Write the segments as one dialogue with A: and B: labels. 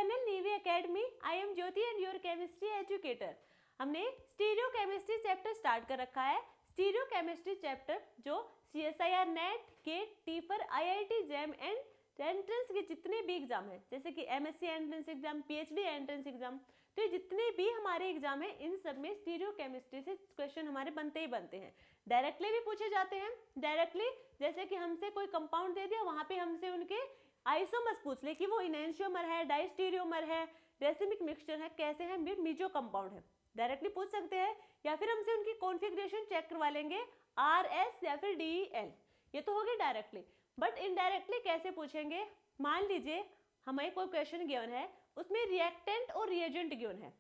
A: Channel Neevi Academy. I am Jyoti and your chemistry educator. हमने stereochemistry chapter start कर रखा है। स्टीरियो केमिस्ट्री चैप्टर जो CSIR NET GATE TIFR IIT JAM and entrance के जितने भी एग्जाम है, जैसे कि MSc entrance exam, PhD entrance exam, तो ये जितने भी हमारे एग्जाम है इन सब में स्टीरियो केमिस्ट्री से क्वेश्चन हमारे बनते ही बनते हैं। डायरेक्टली भी पूछे जाते हैं। डायरेक्टली जैसे कि हमसे कोई कंपाउंड दे दिया, वहां पे हमसे उनके आइसोमर्स पूछ ले कि वो इनैंशियोमर है, डाइस्टीरियोमर है, रेसिमिक मिक्सचर है, कैसे है, मीजो कंपाउंड है, डायरेक्टली पूछ सकते हैं। या फिर हमसे उनकी कॉन्फ़िगरेशन चेक करवा लेंगे, RS या फिर DEL, ये तो हो गया डायरेक्टली। बट इनडायरेक्टली कैसे पूछेंगे? मान लीजिए हमें कोई क्वेश्चन गिवन है, उसमें रिएक्टेंट और रिएजेंट गिवन है,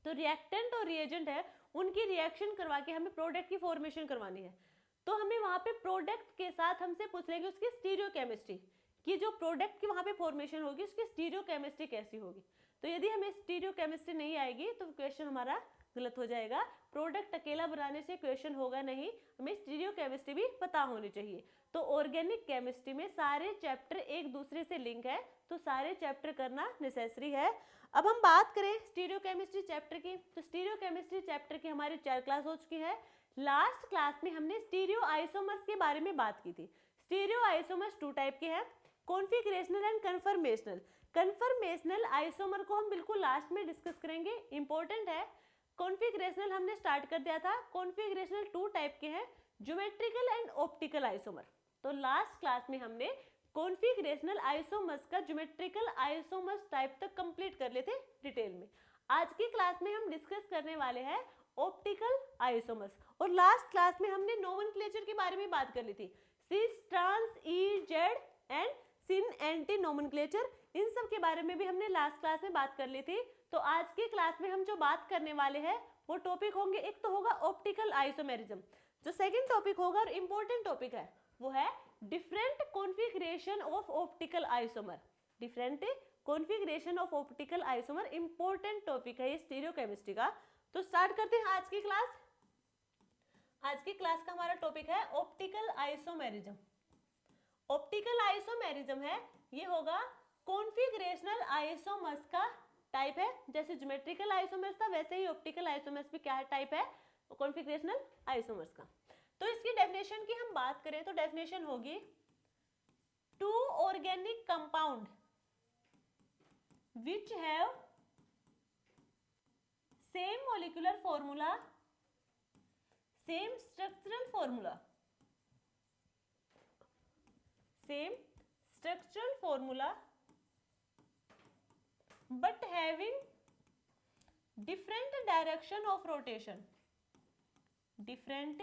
A: तो रिएक्टेंट और रिएजेंट है, उनकी रिएक्शन करवा के हमें प्रोडक्ट की फॉर्मेशन करवानी है, तो हमें वहां पे प्रोडक्ट के साथ हमसे पूछ लेंगे उसकी स्टीरियो केमिस्ट्री, कि जो प्रोडक्ट की वहां पे फॉर्मेशन होगी उसकी स्टीरियो केमिस्ट्री कैसी होगी। तो यदि हमें स्टीरियो केमिस्ट्री नहीं आएगी तो क्वेश्चन हमारा गलत हो जाएगा। प्रोडक्ट अकेला बनाने से क्वेश्चन होगा नहीं, हमें स्टीरियो केमिस्ट्री भी पता होनी चाहिए। तो ऑर्गेनिक केमिस्ट्री में सारे चैप्टर एक दूसरे से लिंक है, तो सारे चैप्टर करना नेसेसरी है। अब हम बात करें स्टीरियो केमिस्ट्री चैप्टर की, तो स्टीरियो केमिस्ट्री चैप्टर की हमारी 4 क्लास हो चुकी है। लास्ट क्लास में हमने स्टीरियो आइसोमर्स के बारे में बात की थी। स्टीरियो आइसोमर्स 2 टाइप के हैं, configurational and conformational. Conformational isomer को हम बिल्कुल लास्ट में डिस्कस करेंगे, इंपॉर्टेंट है। कॉन्फ़िगरेशनल हमने स्टार्ट कर दिया था। कॉन्फ़िगरेशनल 2 टाइप के हैं, ज्योमेट्रिकल एंड ऑप्टिकल आइसोमर। तो लास्ट क्लास में हमने कॉन्फ़िगरेशनल आइसोमर्स का ज्योमेट्रिकल आइसोमर्स टाइप तक कंप्लीट कर लिए थे डिटेल में। आज की क्लास में हम डिस्कस करने वाले हैं ऑप्टिकल आइसोमर्स। और लास्ट क्लास में हमने नोमेनक्लेचर के बारे में बात कर ली थी, cis, trans, E, Z and syn, anti nomenclature, इन सब के बारे में भी हमने लास्ट क्लास में बात कर ली थी। तो आज की क्लास में हम जो बात करने वाले हैं वो टॉपिक होंगे, एक तो होगा ऑप्टिकल आइसोमेरिज्म, जो सेकंड टॉपिक होगा और इंपॉर्टेंट टॉपिक है वो है different configuration of optical isomer. Different configuration of optical isomer important topic है ये स्टीरियो केमिस्ट्री का। तो स्टार्ट करते हैं आज की क्लास। आज की क्लास का हमारा टॉपिक है ऑप्टिकल आइसोमेरिज्म। ऑप्टिकल आइसोमेरिज्म है, ये होगा कॉन्फ़िगरेशनल आइसोमर्स का टाइप है। जैसे ज्योमेट्रिकल आइसोमर्स था वैसे ही ऑप्टिकल आइसोमर्स भी क्या टाइप है, कॉन्फ़िगरेशनल आइसोमर्स का। तो इसकी डेफिनेशन की हम बात करें तो डेफिनेशन होगी 2 organic compound which have same molecular formula, same structural formula, same structural formula but having different direction of rotation, different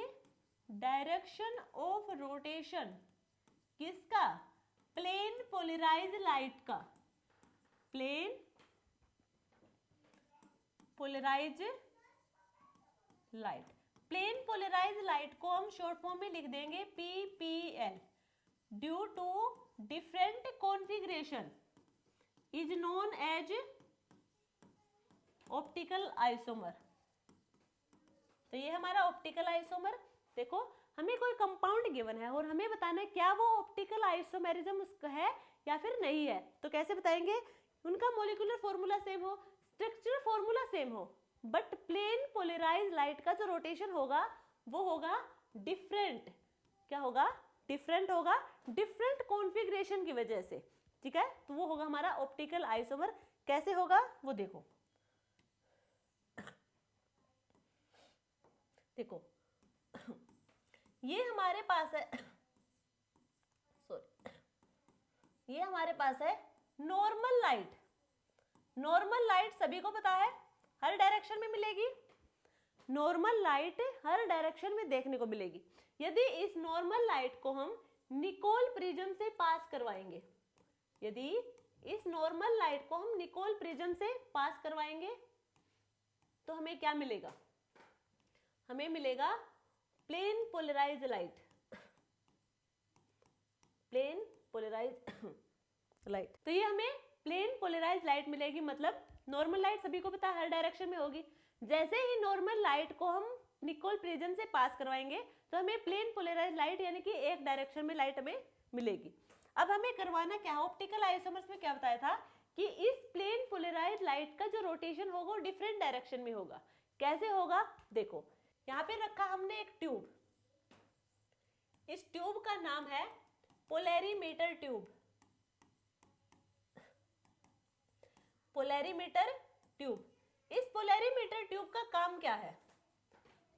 A: direction of rotation किसका? प्लेन पोलराइज लाइट का, plane polarise light. Plane polarise light को हम short form में लिख देंगे PPL। Due to different configuration is known as optical isomer. तो ये हमारा ऑप्टिकल आइसोमर। देखो हमें कोई कंपाउंड गिवन है और हमें बताना है क्या वो ऑप्टिकल आइसोमेरिज्म उसका है या फिर नहीं है। तो कैसे बताएंगे? उनका मॉलिक्यूलर फॉर्मूला सेम हो, स्ट्रक्चरल फॉर्मूला सेम हो, बट प्लेन पोलराइज लाइट का जो रोटेशन होगा वो होगा डिफरेंट। क्या होगा? डिफरेंट होगा, डिफरेंट कॉन्फ़िगरेशन की वजह से। ठीक है, तो वो होगा हमारा ऑप्टिकल आइसोमर। कैसे होगा वो देखो। देखो ये हमारे पास है, सॉरी, ये हमारे पास है नॉर्मल लाइट। नॉर्मल लाइट सभी को पता है हर डायरेक्शन में मिलेगी। नॉर्मल लाइट हर डायरेक्शन में देखने को मिलेगी। यदि इस नॉर्मल लाइट को हम निकोल प्रिज्म से पास करवाएंगे, यदि इस नॉर्मल लाइट को हम निकोल प्रिज्म से पास करवाएंगे तो हमें क्या मिलेगा? हमें मिलेगा plane polarise light, plane polarise light. तो ये हमें प्लेन पोलराइज लाइट मिलेगी, मतलब नॉर्मल लाइट सभी को पता है हर डायरेक्शन में होगी। जैसे ही नॉर्मल लाइट को हम निकोल प्रिज्म से पास करवाएंगे तो हमें प्लेन पोलराइज लाइट यानी कि एक डायरेक्शन में लाइट हमें मिलेगी। अब हमें करवाना क्या है? ऑप्टिकल आइसोमर्स में क्या बताया था कि इस प्लेन पोलराइज लाइट का जो रोटेशन होगा वो डिफरेंट डायरेक्शन में होगा। कैसे होगा? देखो यहाँ पे रखा हमने एक ट्यूब, इस ट्यूब का नाम है पोलैरीमीटर ट्यूब। पोलैरीमीटर ट्यूब, इस पोलैरीमीटर ट्यूब का काम क्या है?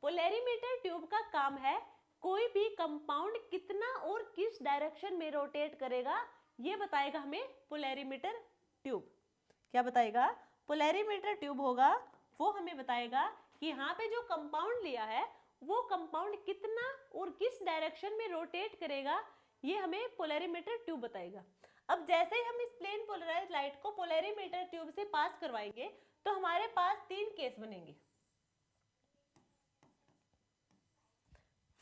A: पोलैरीमीटर ट्यूब का काम है कोई भी कंपाउंड कितना और किस डायरेक्शन में रोटेट करेगा ये बताएगा हमें पोलैरीमीटर ट्यूब। क्या बताएगा? पोलैरीमीटर ट्यूब होगा वो हमें बताएगा कि यहाँ पे जो कंपाउंड लिया है वो कंपाउंड कितना और किस डायरेक्शन में रोटेट करेगा, ये हमें पोलैरीमीटर ट्यूब बताएगा। अब जैसे ही हम इस प्लेन पोलराइज्ड लाइट को पोलैरीमीटर ट्यूब से पास करवाएंगे तो हमारे पास 3 केस बनेंगे।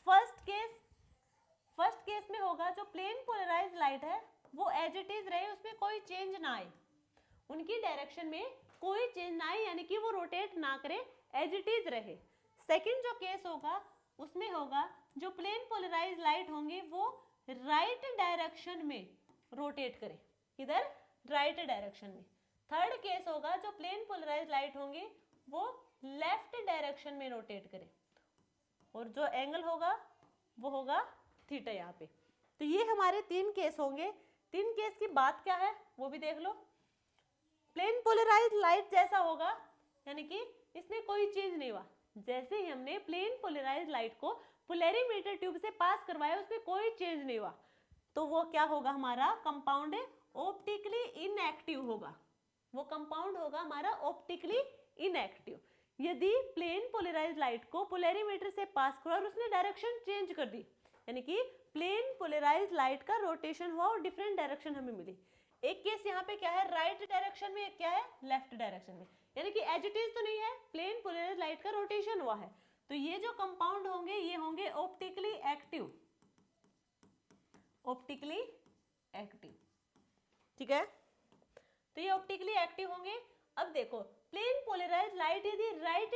A: फर्स्ट केस में होगा जो प्लेन पोलराइज्ड लाइट है वो एज इट इज रहे, उसमें कोई चेंज ना आए, उनकी डायरेक्शन में कोई चेंज ना आए, यानी कि वो रोटेट ना करे, एज इट इज रहे। सेकंड जो केस होगा उसमें होगा जो प्लेन पोलराइज्ड लाइट होंगे वो राइट डायरेक्शन में रोटेट करे, इधर राइट डायरेक्शन में। थर्ड केस होगा जो प्लेन पोलराइज्ड लाइट होंगे वो लेफ्ट डायरेक्शन में रोटेट करे, और जो एंगल होगा वो होगा थीटा यहाँ पे। तो ये हमारे 3 केस होंगे। 3 केस की बात क्या है वो भी देख लो। प्लेन पोलराइज्ड लाइट जैसा होगा, यानी कि इसमें कोई चेंज नहीं हुआ, जैसे ही हमने प्लेन पोलराइज्ड लाइट को पोलैरीमीटर ट्यूब से पास करवाया उसमें कोई चेंज नहीं हुआ, तो वो क्या होगा? हमारा कंपाउंड ऑप्टिकली इनएक्टिव होगा, वो कंपाउंड होगा हमारा ऑप्टिकली इनएक्टिव। यदि प्लेन पोलराइज्ड लाइट को पोलैरीमीटर से पास करा और उसने डायरेक्शन चेंज कर दी, यानी कि प्लेन पोलराइज्ड लाइट का रोटेशन हुआ और डिफरेंट डायरेक्शन हमें मिली। एक केस यहाँ पे क्या है? राइट डायरेक्शन में, एक क्या है? लेफ्ट डायरेक्शन में, यानी कि एज इट इज तो नहीं है, प्लेन पोलराइज्ड लाइट का रोटेशन हुआ है। तो ये जो कंपाउंड होंगे ये होंगे ऑप्टिकली एक्टिव, ऑप्टिकली एक्टिव, ठीक है? तो ये ऑप्टिकली एक्टिव होंगे। अब देखो प्लेन पोलराइज्ड लाइट यदि राइट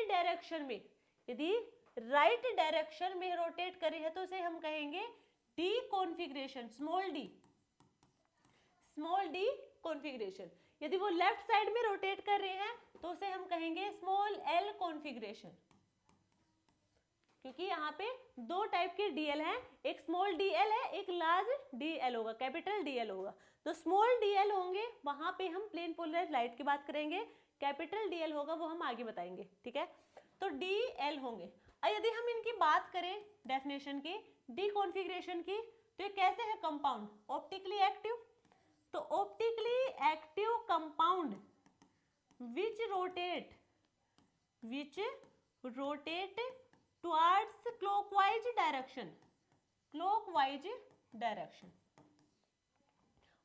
A: डायरेक्शन में रोटेट करी है तो उसे हम कहेंगे D configuration, small D configuration. यदि वो लेफ्ट साइड में रोटेट कर रहे हैं तो उसे हम कहेंगे स्मॉल एल कॉन्फ़िगरेशन, क्योंकि यहाँ पे 2 टाइप के डीएल हैं, एक स्मॉल डीएल है, एक लार्ज डीएल होगा, कैपिटल डीएल होगा। तो स्मॉल डीएल होंगे वहां पे हम प्लेन पोलराइज्ड लाइट की बात करेंगे, कैपिटल डीएल होगा वो हम आगे बताएंगे, ठीक है? तो डीएल होंगे। और यदि हम इनकी बात करें डेफिनेशन की, डी कॉन्फ़िगरेशन की, तो ये कैसे है कंपाउंड? Optically active. तो optically active compound which rotate towards clockwise direction.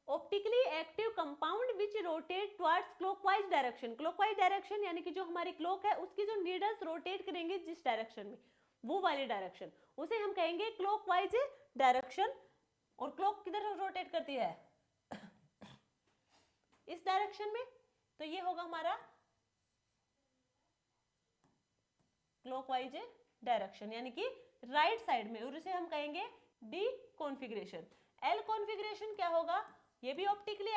A: Optically active compound which rotate towards clockwise direction यानी कि जो हमारी क्लॉक है उसकी जो नीडल्स रोटेट करेंगे जिस डायरेक्शन में, वो वाली डायरेक्शन, उसे हम कहेंगे क्लॉकवाइज डायरेक्शन। और क्लॉक किधर रोटेट करती है? इस डायरेक्शन में, तो ये होगा हमारा क्लॉकवाइज डायरेक्शन, यानी कि राइट साइड में, और उसे हम कहेंगे डी कॉन्फ़िगरेशन। एल कॉन्फ़िगरेशन क्या होगा? ये भी optically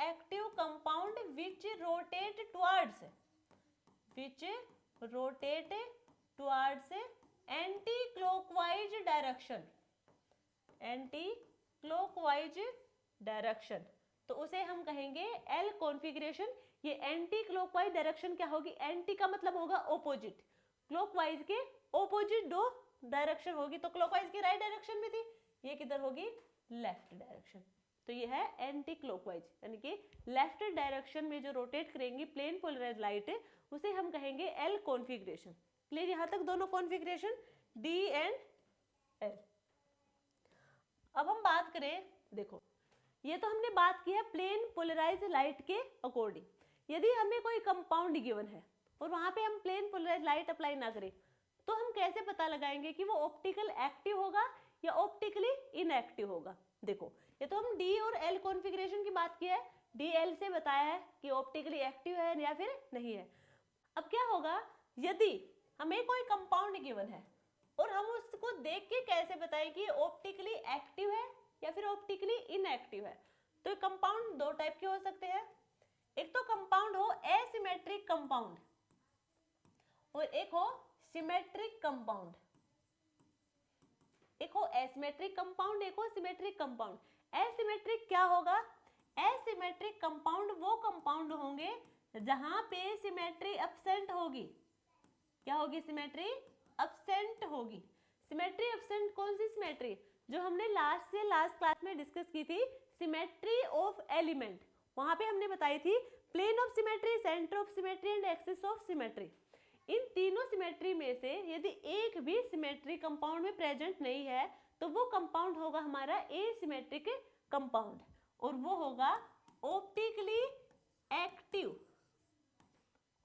A: active compound which rotate towards anti clockwise direction, तो उसे हम कहेंगे एल कॉन्फ़िगरेशन। ये एंटी क्लॉकवाइज डायरेक्शन क्या होगी? एंटी का मतलब होगा ऑपोजिट, क्लॉकवाइज के ऑपोजिट 2 डायरेक्शन होगी, तो क्लॉकवाइज की राइट डायरेक्शन में थी, ये किधर होगी? Left direction. तो ये है एंटी क्लॉकवाइज, यानी कि लेफ्ट डायरेक्शन में जो रोटेट करेंगी प्लेन पोलराइज्ड लाइट उसे हम कहेंगे एल कॉन्फ़िगरेशन। क्लियर यहाँ तक दोनों कॉन्फ़िगरेशन डी एंड एल। अब हम बात करें, देखो ये तो हमने बात की है प्लेन पोलराइज्ड लाइट के अकॉर्डिंग। यदि हमें कोई कंपाउंड गिवन है और वहां पे हम प्लेन पोलराइज्ड लाइट अप्लाई ना करें तो हम कैसे पता लगाएंगे कि वो ऑप्टिकल एक्टिव होगा या ऑप्टिकली इनएक्टिव होगा? देखो ये तो हम डी और एल कॉन्फ़िगरेशन की बात की है, डी एल से बताया है कि ऑप्टिकली एक्टिव है या फिर नहीं है। अब क्या होगा यदि हमें कोई कंपाउंड गिवन है और हम उसको देख के कैसे बताएं कि ऑप्टिकली एक्टिव है या फिर ऑप्टिकली इनएक्टिव है? तो तो कंपाउंड दो टाइप के हो सकते हैं, एक तो कंपाउंड हो एसिमेट्रिक कंपाउंड और एक हो सिमेट्रिक कंपाउंड। एक हो एसिमेट्रिक कंपाउंड, एक हो सिमेट्रिक कंपाउंड। एसिमेट्रिक क्या होगा? एसिमेट्रिक कंपाउंड वो कंपाउंड होंगे जहां पे सिमेट्री एब्सेंट होगी। क्या होगी? सिमेट्री एब्सेंट होगी। सिमेट्री एब्सेंट कौन सी सिमेट्री? जो हमने लास्ट से लास्ट क्लास में डिस्कस की थी, सिमेट्री ऑफ एलिमेंट। वहां पे हमने बताई थी plane of symmetry, centre of symmetry and axis of symmetry. इन तीनों सिमेट्री में से यदि एक भी सिमेट्री कंपाउंड में प्रेजेंट नहीं है तो वो कंपाउंड होगा हमारा एसिमेट्रिक कंपाउंड और वो होगा optically active.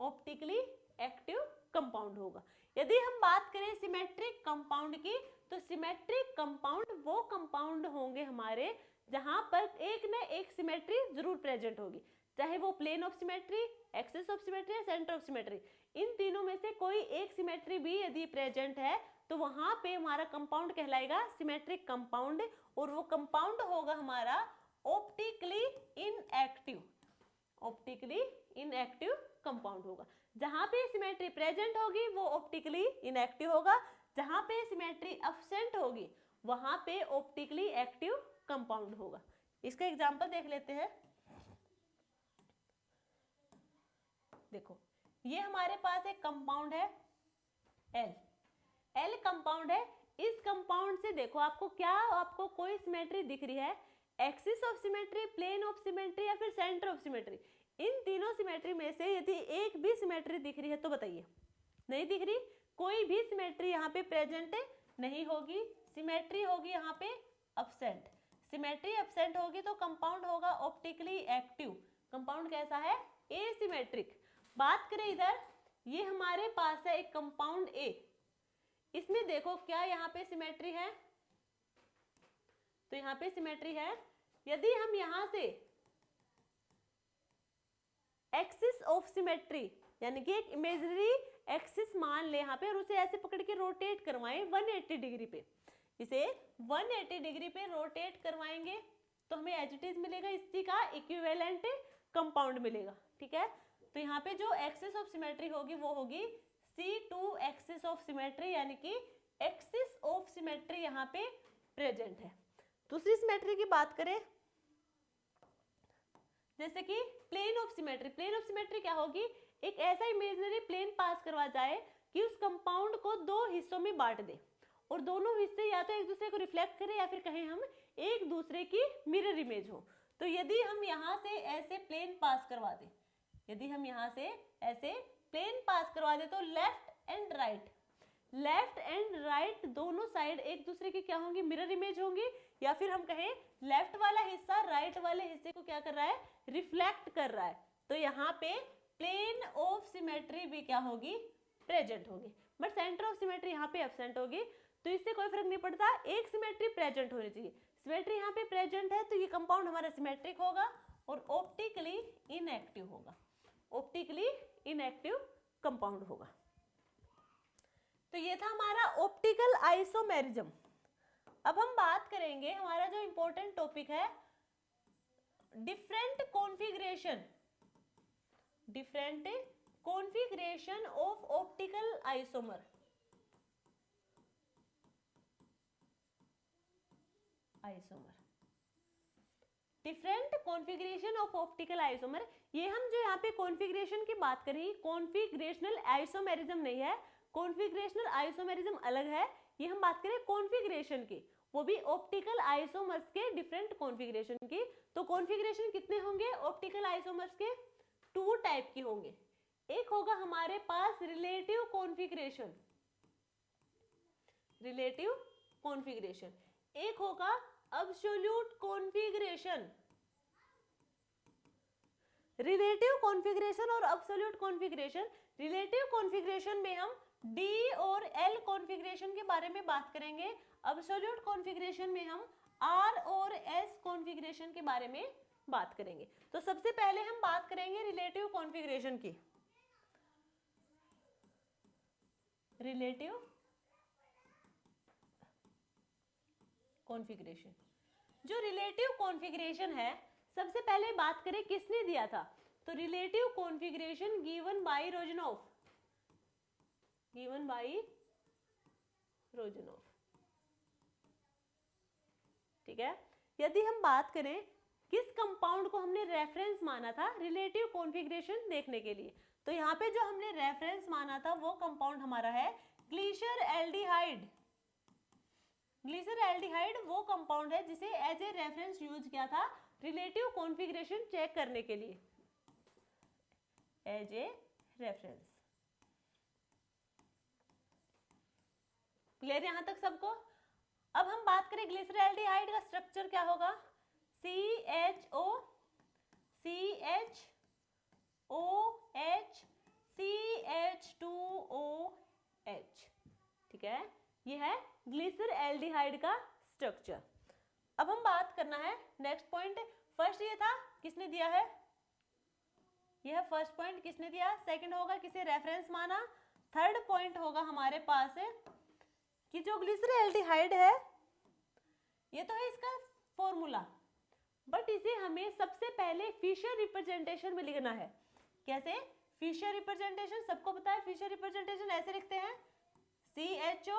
A: Optically active compound होगा। यदि हम बात करें सिमेट्रिक कंपाउंड की तो सिमेट्रिक कंपाउंड वो कंपाउंड होंगे हमारे जहां पर एक न एक सिमेट्री जरूर प्रेजेंट होगी, चाहे वो plane of symmetry, axis of symmetry या सेंटर ऑफ सिमेट्री। इन तीनों में से कोई एक सिमेट्री भी यदि प्रेजेंट है तो वहां पे हमारा कंपाउंड कहलाएगा सिमेट्रिक कंपाउंड और वो कंपाउंड होगा हमारा optically inactive. Optically inactive compound होगा। जहां पे सिमेट्री प्रेजेंट होगी वो ऑप्टिकली इनएक्टिव होगा, जहां पे सिमेट्री एब्सेंट होगी वहां पे ऑप्टिकली एक्टिव कंपाउंड होगा। इसका एग्जांपल देख लेते हैं। देखो ये हमारे पास एक कंपाउंड है एल। एल कंपाउंड है। इस कंपाउंड से देखो आपको क्या, आपको कोई सिमेट्री दिख रही है? Axis of symmetry, plane of symmetry या फिर सेंटर ऑफ सिमेट्री। इन तीनों सिमेट्री में से यदि एक भी सिमेट्री दिख रही है तो बताइए। नहीं दिख रही, कोई भी सिमेट्री यहाँ पे प्रेजेंट नहीं होगी, सिमेट्री होगी यहाँ पे एब्सेंट। सिमेट्री एब्सेंट होगी तो कंपाउंड होगा ऑप्टिकली एक्टिव। कंपाउंड कैसा है? एसिमेट्रिक। बात करें इधर, ये हमारे पास है एक कंपाउंड ए। इसमें देखो क्या यहाँ पे सिमेट्री है? तो यहाँ पे सिमेट्री है। यदि हम यहाँ से एक्सिस ऑफ सिमेट्री यानी कि एक इमेजिनरी एक्सिस मान ले यहाँ पे और उसे ऐसे पकड़ के रोटेट करवाएं 180 डिग्री पे, इसे 180 डिग्री पे रोटेट करवाएंगे तो हमें एज इट इज मिलेगा, इसी का इक्विवेलेंट कंपाउंड मिलेगा। ठीक है, तो यहाँ पे जो एक्सिस ऑफ सिमेट्री होगी वो होगी C2 एक्सिस ऑफ सिमेट्री यानी कि एक्सिस ऑफ सिमेट्री यहाँ पे प्रेजेंट है। दूसरी सिमेट्री की बात करें जैसे कि plane of symmetry. Plane of symmetry क्या होगी? एक ऐसा इमेजिनरी प्लेन पास करवा जाए कि उस कंपाउंड को दो हिस्सों में बांट दे और दोनों हिस्से या तो एक दूसरे को रिफ्लेक्ट करें या फिर कहें हम एक दूसरे की मिरर इमेज हो। तो यदि हम यहाँ से ऐसे प्लेन पास करवा दें, यदि हम यहाँ से ऐसे प्लेन पास करवा दे तो लेफ्ट एंड राइट दोनों साइड एक दूसरे की क्या होंगी? मिरर इमेज होंगी। या फिर हम कहें लेफ्ट वाला हिस्सा राइट वाले हिस्से को क्या कर रहा है? रिफ्लेक्ट कर रहा है। तो यहाँ पे प्लेन ऑफ सिमेट्री भी क्या होगी? प्रेजेंट होगी। बट सेंटर ऑफ सिमेट्री यहाँ पे एब्सेंट होगी। तो इससे कोई फर्क नहीं पड़ता, एक सिमेट्री प्रेजेंट होनी चाहिए। सिमेट्री यहाँ पे प्रेजेंट है तो ये कंपाउंड हमारा सिमेट्रिक होगा और ऑप्टिकली इनएक्टिव होगा। ऑप्टिकली इनएक्टिव कंपाउंड होगा। तो ये था हमारा ऑप्टिकल आइसोमेरिज्म। अब हम बात करेंगे, हमारा जो इंपॉर्टेंट टॉपिक है different configuration of optical isomer. Different configuration of optical isomer. ये हम जो यहाँ पे कॉन्फ़िगरेशन की बात करें, कॉन्फ़िगरेशनल आइसोमेरिज्म नहीं है, कॉन्फ़िगरेशनल आइसोमेरिज्म अलग है। ये हम बात करें कॉन्फ़िगरेशन की, वो भी ऑप्टिकल आइसोमर्स के डिफरेंट कॉन्फ़िगरेशन की। तो कॉन्फ़िगरेशन कितने होंगे ऑप्टिकल आइसोमर्स के? 2 टाइप की होंगे। एक होगा हमारे पास रिलेटिव कॉन्फ़िगरेशन, एक होगा अब्सोल्यूट कॉन्फ़िगरेशन। रिलेटिव कॉन्फ़िगरेशन और अब्सोल्यूट कॉन्फ़िगरेशन। रिलेटिव कॉन्फ़िगरेशन में हम D और L कॉन्फ़िगरेशन के बारे में बात करेंगे। अब्सोल्यूट कॉन्फ़िगरेशन में हम R और S कॉन्फ़िगरेशन के बारे में बात करेंगे। तो सबसे पहले हम बात करेंगे रिलेटिव कॉन्फ़िगरेशन की। रिलेटिव कॉन्फ़िगरेशन, जो रिलेटिव कॉन्फ़िगरेशन है सबसे पहले बात करें किसने दिया था, तो relative configuration given by Rosanoff, given by Rosanoff, ठीक है। यदि हम बात करें किस कंपाउंड को हमने रेफरेंस माना था रिलेटिव कॉन्फ़िगरेशन देखने के लिए, तो यहाँ पे जो हमने रेफरेंस माना था वो कंपाउंड हमारा है ग्लिसर एल्डिहाइड। ग्लिसर एल्डिहाइड वो कंपाउंड है जिसे एज ए रेफरेंस यूज किया था रिलेटिव कॉन्फ़िगरेशन चेक करने के लिए, एज ए रेफरेंस। क्लियर यहां तक सबको। अब हम बात करें ग्लिसर एल्डिहाइड का स्ट्रक्चर क्या होगा, CHO CHOH CH2OH, ठीक है, ये है ग्लिसर एल्डिहाइड का स्ट्रक्चर। अब हम बात करना है नेक्स्ट पॉइंट। फर्स्ट ये था किसने दिया है, यह फर्स्ट पॉइंट किसने दिया, सेकंड होगा किसे रेफरेंस माना, थर्ड पॉइंट होगा हमारे पास है कि जो ग्लिसर एल्डिहाइड है ये तो है इसका फॉर्मूला, बट इसे हमें सबसे पहले फिशर रिप्रेजेंटेशन में लिखना है। कैसे, फिशर रिप्रेजेंटेशन सबको पता है, फिशर रिप्रेजेंटेशन ऐसे लिखते हैं CHO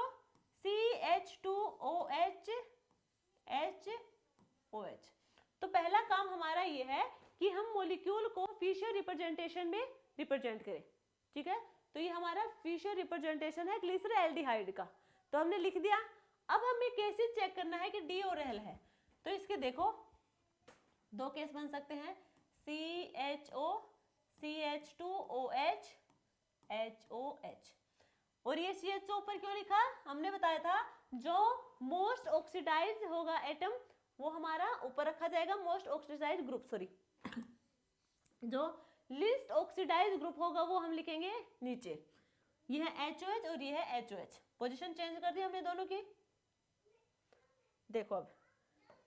A: CH2OH HOH। तो पहला काम हमारा ये है कि हम मॉलिक्यूल को फिशर रिप्रेजेंटेशन में रिप्रेजेंट करें, ठीक है। तो ये हमारा फिशर रिप्रेजेंटेशन है ग्लिसर एल्डिहाइड का, तो हमने लिख दिया। अब हमें कैसे चेक करना है कि डी और एल है, तो इसके देखो दो केस बन सकते हैं, CHO CH2OH HOH। और ये CHO पर क्यों लिखा, हमने बताया था जो मोस्ट ऑक्सीडाइज होगा एटम वो हमारा ऊपर रखा जाएगा, मोस्ट ऑक्सीडाइज ग्रुप, सॉरी जो लिस्ट ऑक्सीडाइज ग्रुप होगा वो हम लिखेंगे नीचे। ये है HOH और ये है HOH। पोजीशन चेंज कर दी हमने दोनों की। देखो अब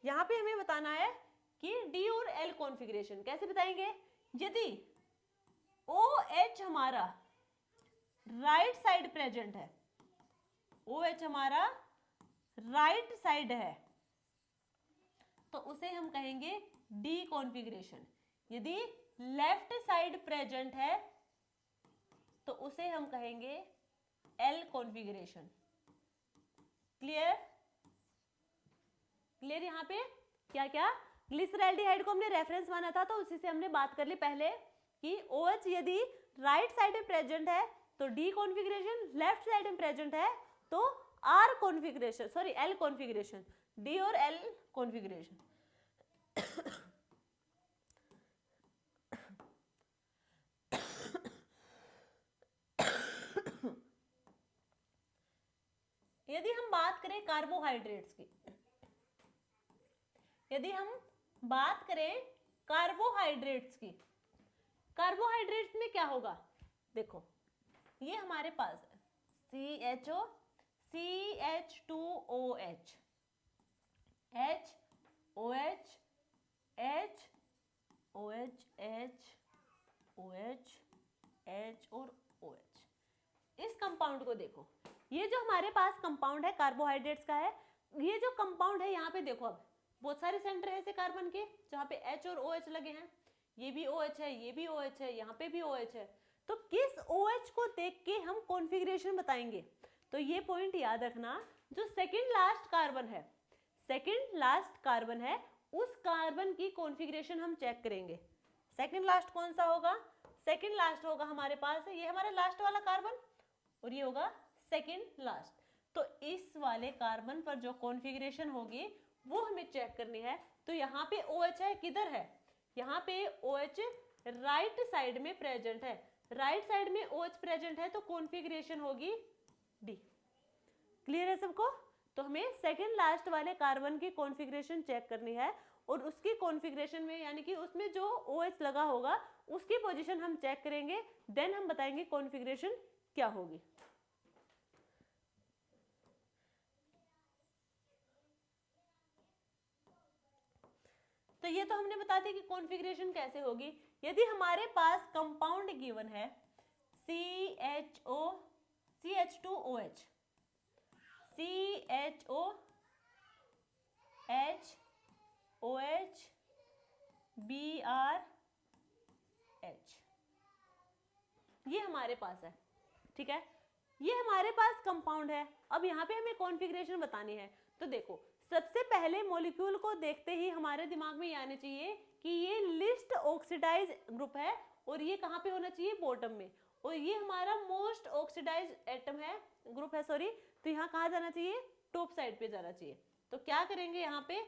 A: यहाँ पे हमें बताना है कि D और L कॉन्फ़िगरेशन कैसे बताएंगे। यदि OH हमारा राइट साइड प्रेजेंट है, OH हमारा राइट साइड है, तो उसे हम कहेंगे D कॉन्फ़िगरेशन। यदि लेफ्ट साइड प्रेजेंट है तो उसे हम कहेंगे L कॉन्फ़िगरेशन। Clear, clear. यहाँ पे क्या क्या, ग्लिसर एल्डिहाइड को हमने रेफरेंस माना था तो उसी से हमने बात कर ली पहले कि OH यदि राइट साइड में प्रेजेंट है तो D कॉन्फ़िगरेशन, लेफ्ट साइड में प्रेजेंट है तो R configuration, sorry L configuration, D और L कॉन्फ़िगरेशन। यदि हम बात करें कार्बोहाइड्रेट्स की, यदि हम बात करें कार्बोहाइड्रेट्स की, कार्बोहाइड्रेट्स में क्या होगा, देखो ये हमारे पास है CHO CH2OH HOH HOH HOH H और OH। इस कंपाउंड को देखो, ये जो हमारे पास कंपाउंड है कार्बोहाइड्रेट्स का है, ये जो कंपाउंड है यहाँ पे देखो अब बहुत सारे सेंटर है ऐसे कार्बन के जहाँ पे H और OH लगे हैं, ये भी OH है, ये भी OH है, यहाँ पे भी OH है। तो किस OH को देख के हम कॉन्फ़िगरेशन बताएंगे, तो ये पॉइंट याद रखना, जो सेकंड लास्ट कार्बन है, सेकंड लास्ट कार्बन है, उस कार्बन की कॉन्फ़िगरेशन हम चेक करेंगे। सेकंड लास्ट कौन सा होगा, सेकंड लास्ट होगा हमारे पास, ये हमारा लास्ट वाला कार्बन और ये होगा सेकंड लास्ट। तो इस वाले कार्बन पर जो कॉन्फ़िगरेशन होगी वो हमें चेक करनी है। तो यहाँ पे OH है, किधर है, यहाँ पे OH राइट साइड में प्रेजेंट है, राइट साइड में OH प्रेजेंट है तो कॉन्फ़िगरेशन होगी D। क्लियर है सबको। तो हमें सेकंड लास्ट वाले कार्बन की कॉन्फ़िगरेशन चेक करनी है और उसकी कॉन्फ़िगरेशन में यानी कि उसमें जो OH लगा होगा उसकी पोजीशन हम चेक करेंगे, देन हम बताएंगे कॉन्फ़िगरेशन क्या होगी। तो ये तो हमने बता दिया कि कॉन्फ़िगरेशन कैसे होगी। यदि हमारे पास कंपाउंड गिवन है CHO CH2OH CHO H OH BrH, ये हमारे पास है, ठीक है, ये हमारे पास कंपाउंड है। अब यहाँ पे हमें कॉन्फ़िगरेशन बतानी है। तो देखो सबसे पहले मॉलिक्यूल को देखते ही हमारे दिमाग में ये आना चाहिए कि ये लिस्ट ऑक्सीडाइज ग्रुप है और ये कहाँ पे होना चाहिए, बॉटम में, और ये हमारा मोस्ट ऑक्सीडाइज एटम है, ग्रुप है सॉरी, तो यहाँ कहाँ जाना चाहिए, टॉप साइड पे जाना चाहिए। तो क्या करेंगे यहाँ पे,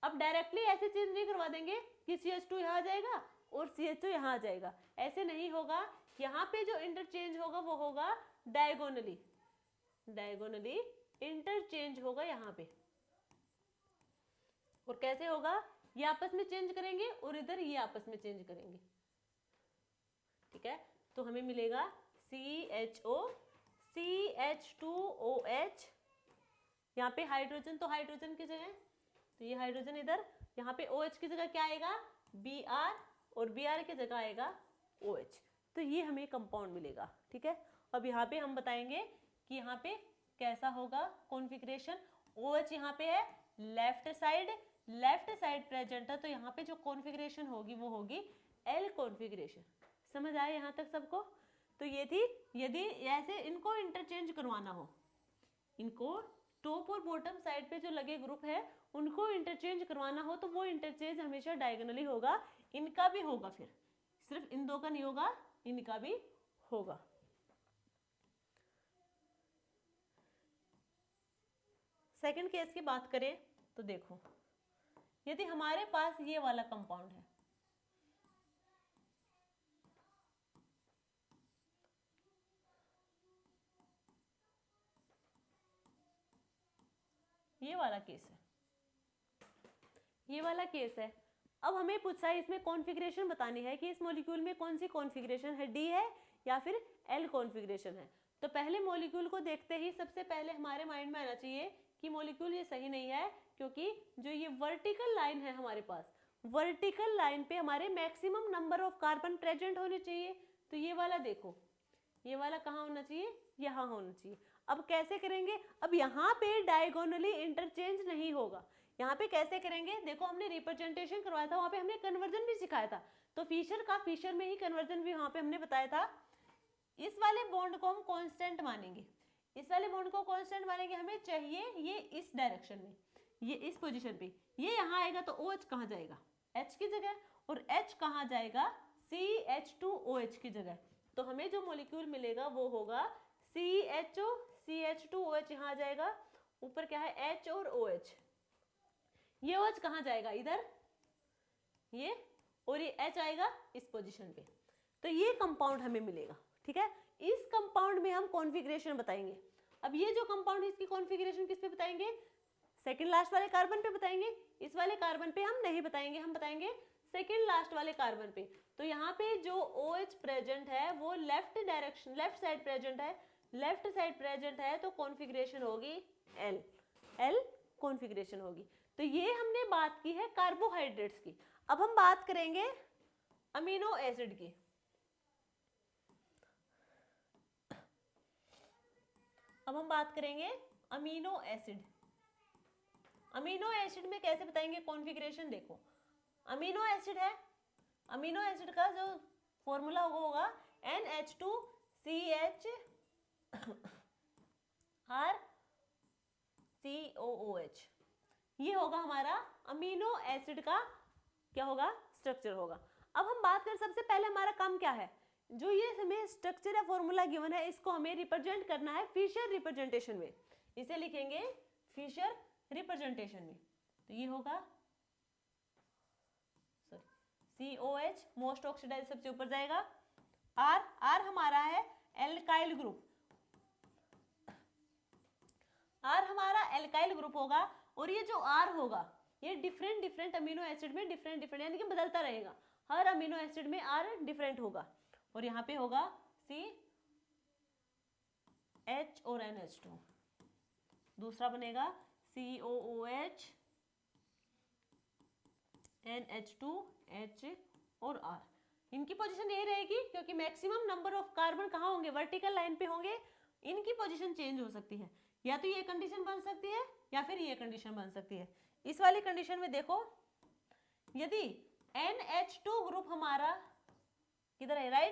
A: अब डायरेक्टली ऐसे चेंज नहीं करवा देंगे कि CH2 यहाँ आ जाएगा और CH2 यहाँ आ जाएगा, ऐसे नहीं होगा। यहाँ पे जो इंटरचेंज होगा वो होगा डायगोनली, डायगोनली इंटरचेंज होगा यहाँ पे। और कैसे होगा, ये आपस में चेंज करेंगे और इधर ये आपस में चेंज करेंगे, ठीक है। तो हमें मिलेगा CHO, CH2OH, यहाँ पे हाइड्रोजन, तो हाइड्रोजन की जगह, तो ये हाइड्रोजन इधर, यहाँ पे OH की जगह क्या आएगा, Br, और Br की जगह आएगा OH। तो ये हमें कंपाउंड मिलेगा, ठीक है। अब यहाँ पे हम बताएंगे कि यहाँ पे कैसा होगा कॉन्फ़िगरेशन। OH यहाँ पे है लेफ्ट साइड प्रेजेंट है, तो यहाँ पे जो कॉन्फ़िगरेशन होगी वो होगी L कॉन्फ़िगरेशन। समझ आए यहाँ तक सबको? तो ये थी, यदि ऐसे इनको इंटरचेंज करवाना हो, इनको टॉप और बॉटम साइड पे जो लगे ग्रुप है उनको इंटरचेंज करवाना हो, तो वो इंटरचेंज हमेशा डायगोनली होगा। इनका भी होगा, फिर सिर्फ इन दो का नहीं होगा, इनका भी होगा। सेकंड केस की बात करें तो देखो, यदि हमारे पास ये वाला कंपाउंड है, ये वाला केस है, ये वाला केस है। अब हमें पूछा है इसमें कॉन्फ़िगरेशन बतानी है कि इस मॉलिक्यूल में कौन सी कॉन्फ़िगरेशन है, डी है या फिर एल कॉन्फ़िगरेशन है। तो पहले मॉलिक्यूल को देखते ही सबसे पहले हमारे माइंड में आना चाहिए कि मॉलिक्यूल ये सही नहीं है, क्योंकि जो ये वर्टिकल लाइन है हमारे पास, वर्टिकल लाइन पे हमारे maximum number of carbon present होने चाहिए। तो ये वाला देखो, ये वाला कहाँ होना चाहिए, यहाँ होना चाहिए। अब कैसे करेंगे, अब यहाँ पे डायगोनली इंटरचेंज नहीं होगा, यहाँ पे कैसे करेंगे, देखो हमने रिप्रेजेंटेशन करवाया था, वहाँ पे हमने कन्वर्जन भी सिखाया था। तो फिशर में ही कन्वर्जन भी वहाँ पे हमने बताया था। इस वाले बॉन्ड को हम कांस्टेंट मानेंगे, इस वाले बॉन्ड को कांस्टेंट मानेंगे, हमें चाहिए ये इस डायरेक्शन में, ये इस पोजीशन पे, ये यहाँ आएगा तो OH कहाँ जाएगा, H की जगह, और H कहाँ जाएगा, CH2OH की जगह। तो हमें जो मॉलिक्यूल मिलेगा वो होगा CHO, CH2OH यहाँ आ जाएगा, ऊपर क्या है H और OH, ये OH कहाँ जाएगा, इधर ये, और ये H आएगा इस पोजीशन पे। तो ये कंपाउंड हमें मिलेगा, ठीक है। इस कंपाउंड में हम कॉन्फ़िगरेशन बताएंगे। अब ये जो कंपाउंड है इसकी कॉन्फ़िगरेशन किस पे बताएंगे, सेकंड लास्ट वाले कार्बन पे बताएंगे। इस वाले कार्बन पे हम नहीं बताएंगे, हम बताएंगे सेकंड लास्ट वाले कार्बन पे। तो यहाँ पे जो OH प्रेजेंट है वो left direction, left side present है, लेफ्ट साइड प्रेजेंट है, तो कॉन्फ़िगरेशन होगी L कॉन्फ़िगरेशन होगी। तो ये हमने बात की है कार्बोहाइड्रेट्स की। अब हम बात करेंगे अमीनो एसिड की। अब हम बात करेंगे अमीनो एसिड। अमीनो एसिड में कैसे बताएंगे कॉन्फ़िगरेशन, देखो अमीनो एसिड है, अमीनो एसिड का जो फॉर्मूला होगा NH2CH RCOOH, ये होगा हमारा अमीनो एसिड का क्या होगा, स्ट्रक्चर होगा। अब हम बात करें, सबसे पहले हमारा काम क्या है, जो ये हमें स्ट्रक्चर या फॉर्मूला गिवन है इसको हमें रिप्रेजेंट करना है फिशर रिप्रेजेंटेशन में। इसे लिखेंगे फिशर रिप्रेजेंटेशन में। तो ये होगा COH, मोस्ट ऑक्सीडाइज सबसे ऊपर जाएगा, R हमारा है एल्काइल ग्रुप, R हमारा एल्काइल ग्रुप होगा, और ये जो R होगा ये डिफरेंट अमीनो एसिड में डिफरेंट यानी कि बदलता रहेगा, हर अमीनो एसिड में R डिफरेंट होगा। और यहाँ पे होगा CH और NH2, दूसरा बनेगा COOH NH2 H और R। इनकी पोजीशन यही रहेगी क्योंकि मैक्सिमम नंबर ऑफ कार्बन कहाँ होंगे, वर्टिकल लाइन पे होंगे। इनकी पोजीशन चेंज हो सकती है, या तो ये कंडीशन बन सकती है या फिर ये कंडीशन बन सकती है। इस वाली कंडीशन में देखो, यदि NH2 ग्रुप हमारा किधर है,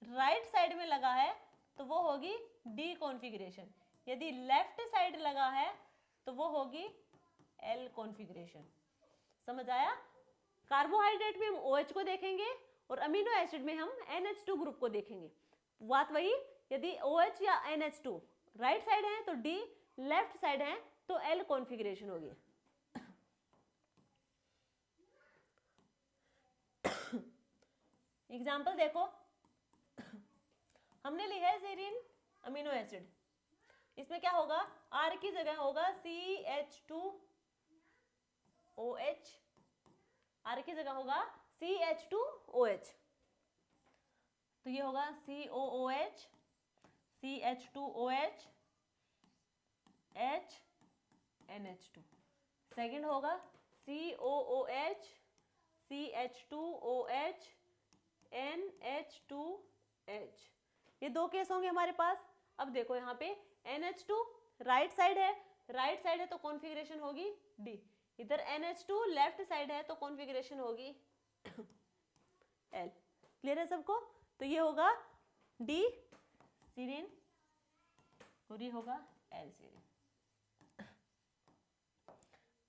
A: राइट साइड में लगा है तो वो होगी डी कॉन्फ़िगरेशन। यदि लेफ्ट साइड लगा है तो वो होगी एल कॉन्फ़िगरेशन। समझ आया? कार्बोहाइड्रेट में हम OH को देखेंगे और अमीनो एसिड में हम NH2 ग्रुप को देखेंगे। बात वही, यदि OH या NH2 राइट साइड है तो D, लेफ्ट साइड है तो L कॉन्फ़िगरेशन होगी। एग्जाम्पल देखो, हमने ली है सेरीन अमीनो एसिड, इसमें क्या होगा, R की जगह होगा CH2OH, R की जगह होगा CH2OH, तो ये होगा COOH, CH2OH, H, NH2। Second होगा COOH, CH2OH, NH2H। ये दो केस होंगे हमारे पास। अब देखो यहाँ पे NH2 राइट साइड है तो कॉन्फ़िगरेशन होगी D, इधर NH2 लेफ्ट साइड है तो कॉन्फ़िगरेशन होगी L। क्लियर है सबको? तो ये होगा D सीरीन और ये होगा L सीरीन।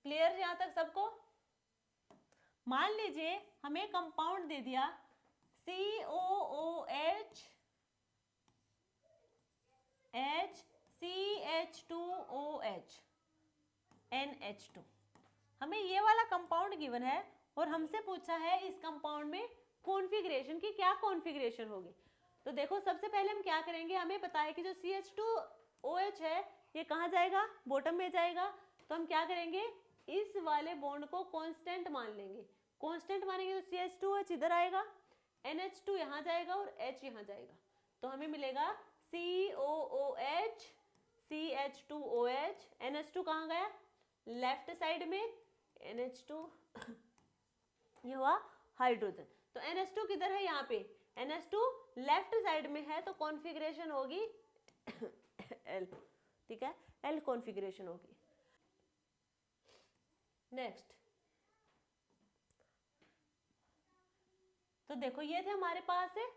A: क्लियर यहाँ तक सबको? मान लीजिए हमें कंपाउंड दे दिया COOH, H, CH2OH, NH2। हमें ये वाला कंपाउंड गिवन है और हमसे पूछा है इस कंपाउंड में कॉन्फ़िगरेशन की क्या कॉन्फ़िगरेशन होगी। तो देखो सबसे पहले हम क्या करेंगे, हमें पता है कि जो CH2OH है ये कहाँ जाएगा, बॉटम में जाएगा। तो हम क्या करेंगे, इस वाले बॉन्ड को कांस्टेंट मान लेंगे। कांस्टेंट मानेंगे तो CH2OH इधर आएगा, NH2 यहाँ जाएगा और H यहाँ जाएगा। तो हमें मिलेगा COOH, CH2OH, NH2 कहाँ गया, लेफ्ट साइड में, NH2 ये हुआ हाइड्रोजन। तो NH2 किधर है, यहाँ पे NH2 लेफ्ट साइड में है तो कॉन्फ़िगरेशन होगी L। ठीक है, L कॉन्फ़िगरेशन होगी। नेक्स्ट, तो देखो ये थे हमारे पास है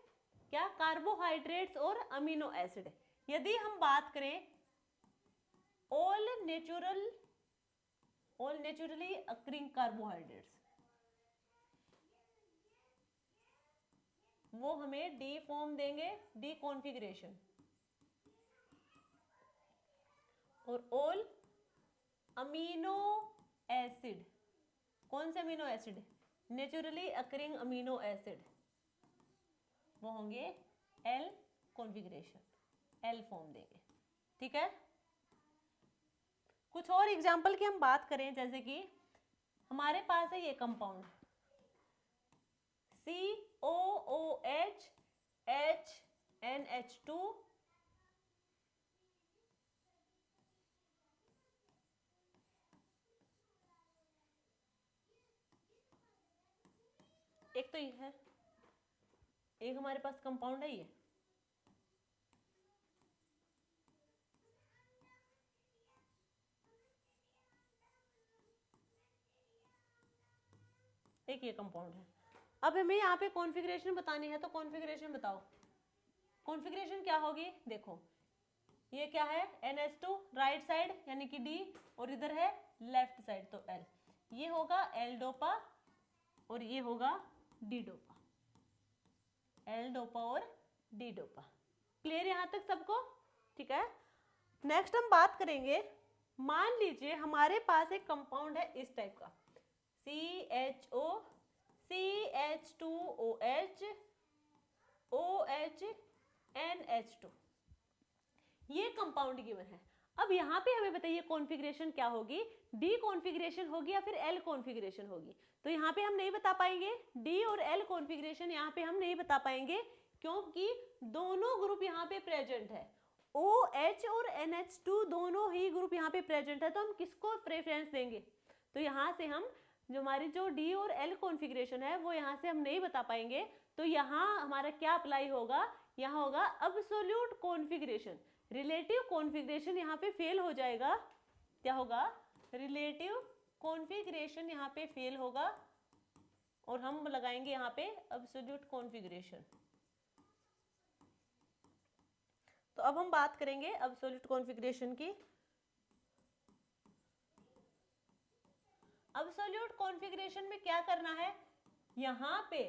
A: क्या, कार्बोहाइड्रेट्स और अमीनो एसिड। यदि हम बात करें ऑल नेचुरली अकरिंग कार्बोहाइड्रेट्स, वो हमें डी फॉर्म देंगे, डी कॉन्फ़िगरेशन। और ऑल अमीनो एसिड, कौन से amino acid, naturally occurring amino acid, वो होंगे एल कॉन्फ़िगरेशन, एल फॉर्म देंगे। ठीक है, कुछ और एग्जाम्पल की हम बात करें, जैसे कि हमारे पास है ये कंपाउंड COOH, H, NH2, एक तो ये है, एक हमारे पास कंपाउंड है ये, एक ये कंपाउंड है। अब हमें यहाँ पे कॉन्फ़िगरेशन बतानी है, तो कॉन्फ़िगरेशन बताओ, कॉन्फ़िगरेशन क्या होगी। देखो ये क्या है, NH2 राइट साइड यानी कि D, और इधर है लेफ्ट साइड तो L। ये होगा L डोपा और ये होगा D डोपा, L डोपा और D डोपा। क्लियर यहाँ तक सबको? ठीक है, नेक्स्ट हम बात करेंगे, मान लीजिए हमारे पास एक कंपाउंड है इस टाइप का, CHO, CH2OH, OH, NH2, ये कंपाउंड गिवन है। अब यहाँ पे हमें बताइए कॉन्फ़िगरेशन क्या होगी, डी कॉन्फ़िगरेशन होगी या फिर एल कॉन्फ़िगरेशन होगी। तो यहाँ पे हम नहीं बता पाएंगे, डी और एल कॉन्फ़िगरेशन यहाँ पे हम नहीं बता पाएंगे, क्योंकि दोनों ग्रुप यहाँ पे प्रेजेंट है, OH और NH2 दोनों ही ग्रुप यहाँ पे प्रेजेंट है। तो हम किसको प्रेफरेंस देंगे, तो यहाँ से हम जो हमारी जो डी और एल कॉन्फ़िगरेशन है वो यहाँ से हम नहीं बता पाएंगे। तो यहाँ हमारा क्या अप्लाई होगा, यहाँ होगा अब्सोल्यूट कॉन्फ़िगरेशन, रिलेटिव कॉन्फ़िगरेशन यहाँ पे फेल हो जाएगा। क्या होगा, रिलेटिव कॉन्फ़िगरेशन यहाँ पे फेल होगा और हम लगाएंगे यहाँ पे एब्सोल्यूट कॉन्फ़िगरेशन। तो अब हम बात करेंगे एब्सोल्यूट कॉन्फ़िगरेशन की। एब्सोल्यूट कॉन्फ़िगरेशन में क्या करना है, यहाँ पे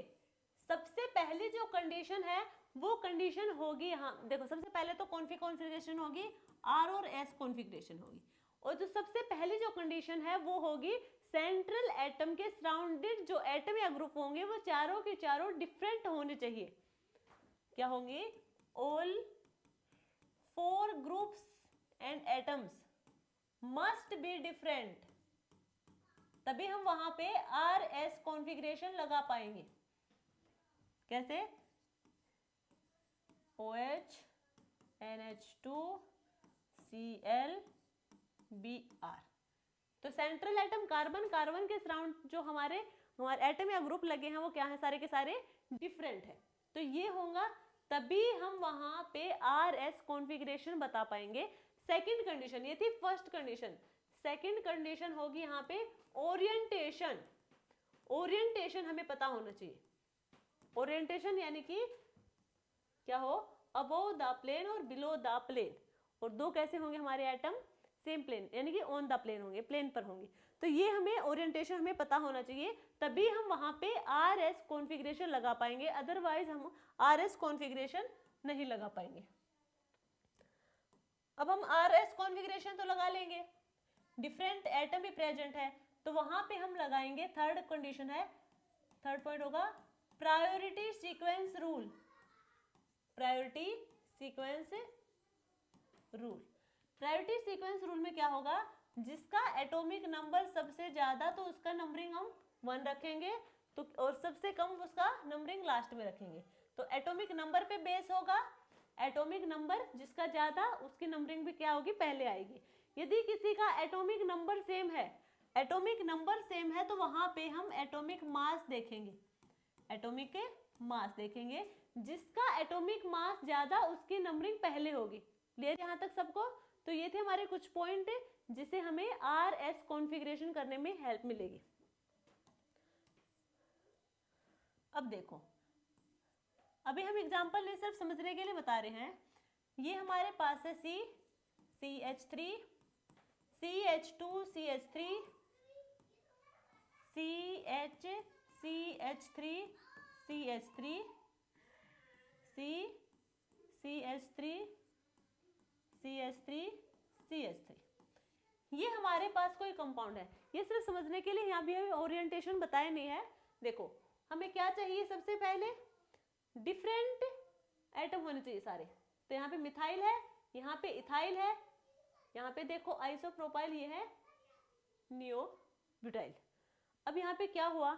A: सबसे पहली जो कंडीशन है वो कंडीशन होगी, यहाँ देखो सबसे पहले तो कॉन्फ़िगरेशन होगी आर और एस कॉन्फ़िगरेशन होगी, और जो सबसे पहली जो कंडीशन है वो होगी सेंट्रल एटम के सराउंडेड जो एटम या ग्रुप होंगे वो चारों के चारों डिफरेंट होने चाहिए। क्या होंगे, all 4 groups and atoms must be different, तभी हम वहां पे आर एस कॉन्फ़िगरेशन लगा पाएंगे। कैसे, OH NH2 Cl Br। तो सेंट्रल एटम कार्बन, कार्बन के सराउंड जो हमारे एटम या ग्रुप लगे हैं वो क्या है, सारे के सारे डिफरेंट है। तो ये होगा तभी हम वहां पे आर एस कॉन्फ़िगरेशन बता पाएंगे। सेकंड कंडीशन, ये थी फर्स्ट कंडीशन। सेकंड कंडीशन होगी यहाँ पे ओरिएंटेशन। ओरिएंटेशन हमें पता होना चाहिए। ओरिएंटेशन यानी कि क्या हो, अबोव द प्लेन और बिलो द प्लेन, और दो कैसे होंगे हमारे एटम, सेम प्लेन यानी कि ऑन द प्लेन होंगे, प्लेन पर होंगे। तो ये हमें ओरिएंटेशन हमें पता होना चाहिए, तभी हम वहां पे आर एस कॉन्फ़िगरेशन लगा पाएंगे, अदरवाइज हम आर एस कॉन्फ़िगरेशन नहीं लगा पाएंगे। अब हम आर एस कॉन्फ़िगरेशन तो लगा लेंगे, डिफरेंट एटम भी प्रेजेंट है, तो वहां पे हम लगाएंगे थर्ड कंडीशन है, थर्ड पॉइंट होगा priority sequence rule. Priority sequence rule, priority sequence rule में क्या होगा, जिसका एटॉमिक नंबर सबसे ज्यादा तो उसका नंबरिंग हम 1 रखेंगे, तो और सबसे कम उसका नंबरिंग लास्ट में रखेंगे। तो एटॉमिक नंबर पे बेस होगा, एटॉमिक नंबर जिसका ज्यादा उसकी नंबरिंग भी क्या होगी, पहले आएगी। यदि किसी का एटॉमिक नंबर सेम है, एटॉमिक नंबर सेम है, तो वहां पे हम एटॉमिक मास देखेंगे, एटॉमिक मास देखेंगे, जिसका एटॉमिक मास ज्यादा उसकी नंबरिंग पहले होगी। क्लियर यहाँ तक सबको? तो ये थे हमारे कुछ पॉइंट जिसे हमें आर एस कॉन्फ़िगरेशन करने में हेल्प मिलेगी। अब देखो, अभी हम एग्जांपल नहीं सिर्फ समझने के लिए बता रहे हैं। ये हमारे पास है CH3 CH2 CH3 CH3 CH3 CH3 CH3 CH3। ये हमारे पास कोई कंपाउंड है, ये सिर्फ समझने के लिए, यहाँ भी हमें ओरिएंटेशन बताया नहीं है। देखो हमें क्या चाहिए, सबसे पहले डिफरेंट एटम होने चाहिए सारे। तो यहाँ पे मिथाइल है, यहाँ पे इथाइल है, यहाँ पे देखो आइसोप्रोपाइल, ये है नियोब्यूटाइल। अब यहाँ पे क्या हुआ,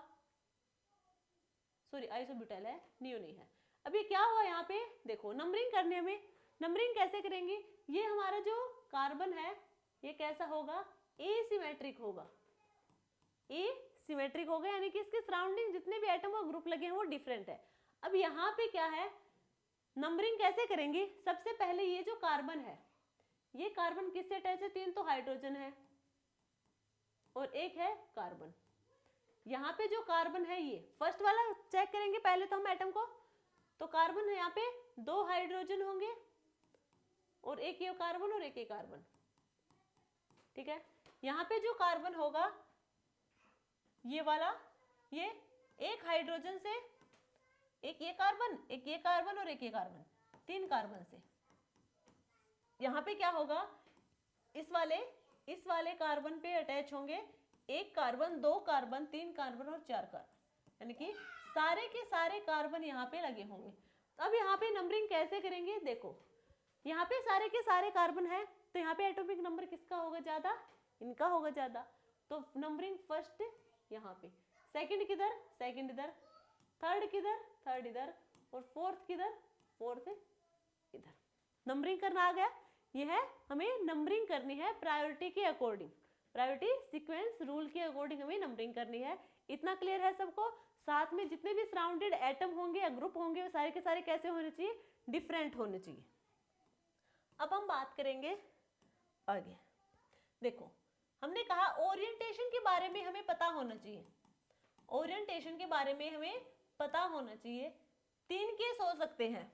A: सॉरी आइसोब्यूटाइल है, नियो नहीं है। अब ये क्या हुआ, यहाँ पे देखो नंबरिंग करने में, नंबरिंग कैसे करेंगे, ये हमारा जो कार्बन है ये कैसा होगा, एसिमेट्रिक होगा, एसिमेट्रिक होगा, यानी कि इसके सराउंडिंग जितने भी एटम और ग्रुप लगे हैं वो डिफरेंट है। अब यहाँ पे क्या है, नंबरिंग कैसे करेंगे, सबसे पहले ये जो कार्बन है, ये कार्बन किससे अटैच है, 3 तो हाइड्रोजन है और 1 है कार्बन। यहाँ पे जो कार्बन है ये फर्स्ट वाला चेक करेंगे पहले तो हम एटम को, तो कार्बन है यहाँ पे 2 हाइड्रोजन होंगे और 1 ये कार्बन और 1 ये कार्बन, ठीक है। यहाँ पे जो कार्बन होगा ये वाला, ये 1 हाइड्रोजन से, 1 ये कार्बन, 1 ये कार्बन और 1 ये कार्बन, 3 कार्बन से। यहाँ पे क्या होगा, इस वाले कार्बन पे अटैच होंगे 1 कार्बन, 2 कार्बन, 3 कार्बन और 4 कार्बन, यानी कि सारे के सारे कार्बन यहाँ पे लगे होंगे। तो अब यहाँ पे नंबरिंग कैसे करेंगे, देखो यहाँ पे सारे के सारे कार्बन है, तो यहाँ पे एटॉमिक नंबर किसका होगा ज्यादा, इनका होगा ज्यादा। तो नंबरिंग फर्स्ट यहाँ पे, सेकंड किधर, सेकंड इधर, थर्ड किधर, थर्ड इधर, और फोर्थ किधर, फोर्थ इधर। नंबरिंग करना आ गया, ये है हमें नंबरिंग करनी है प्रायोरिटी के अकॉर्डिंग, प्रायोरिटी सीक्वेंस रूल के अकॉर्डिंग हमें नंबरिंग करनी है। इतना क्लियर है सबको? साथ में जितने भी सराउंडेड एटम होंगे या ग्रुप होंगे वो सारे के सारे कैसे होने चाहिए, डिफरेंट होने चाहिए। अब हम बात करेंगे आगे। देखो हमने कहा ओरिएंटेशन के बारे में हमें पता होना चाहिए। ओरिएंटेशन के बारे में हमें पता होना चाहिए। 3 केस हो सकते हैं।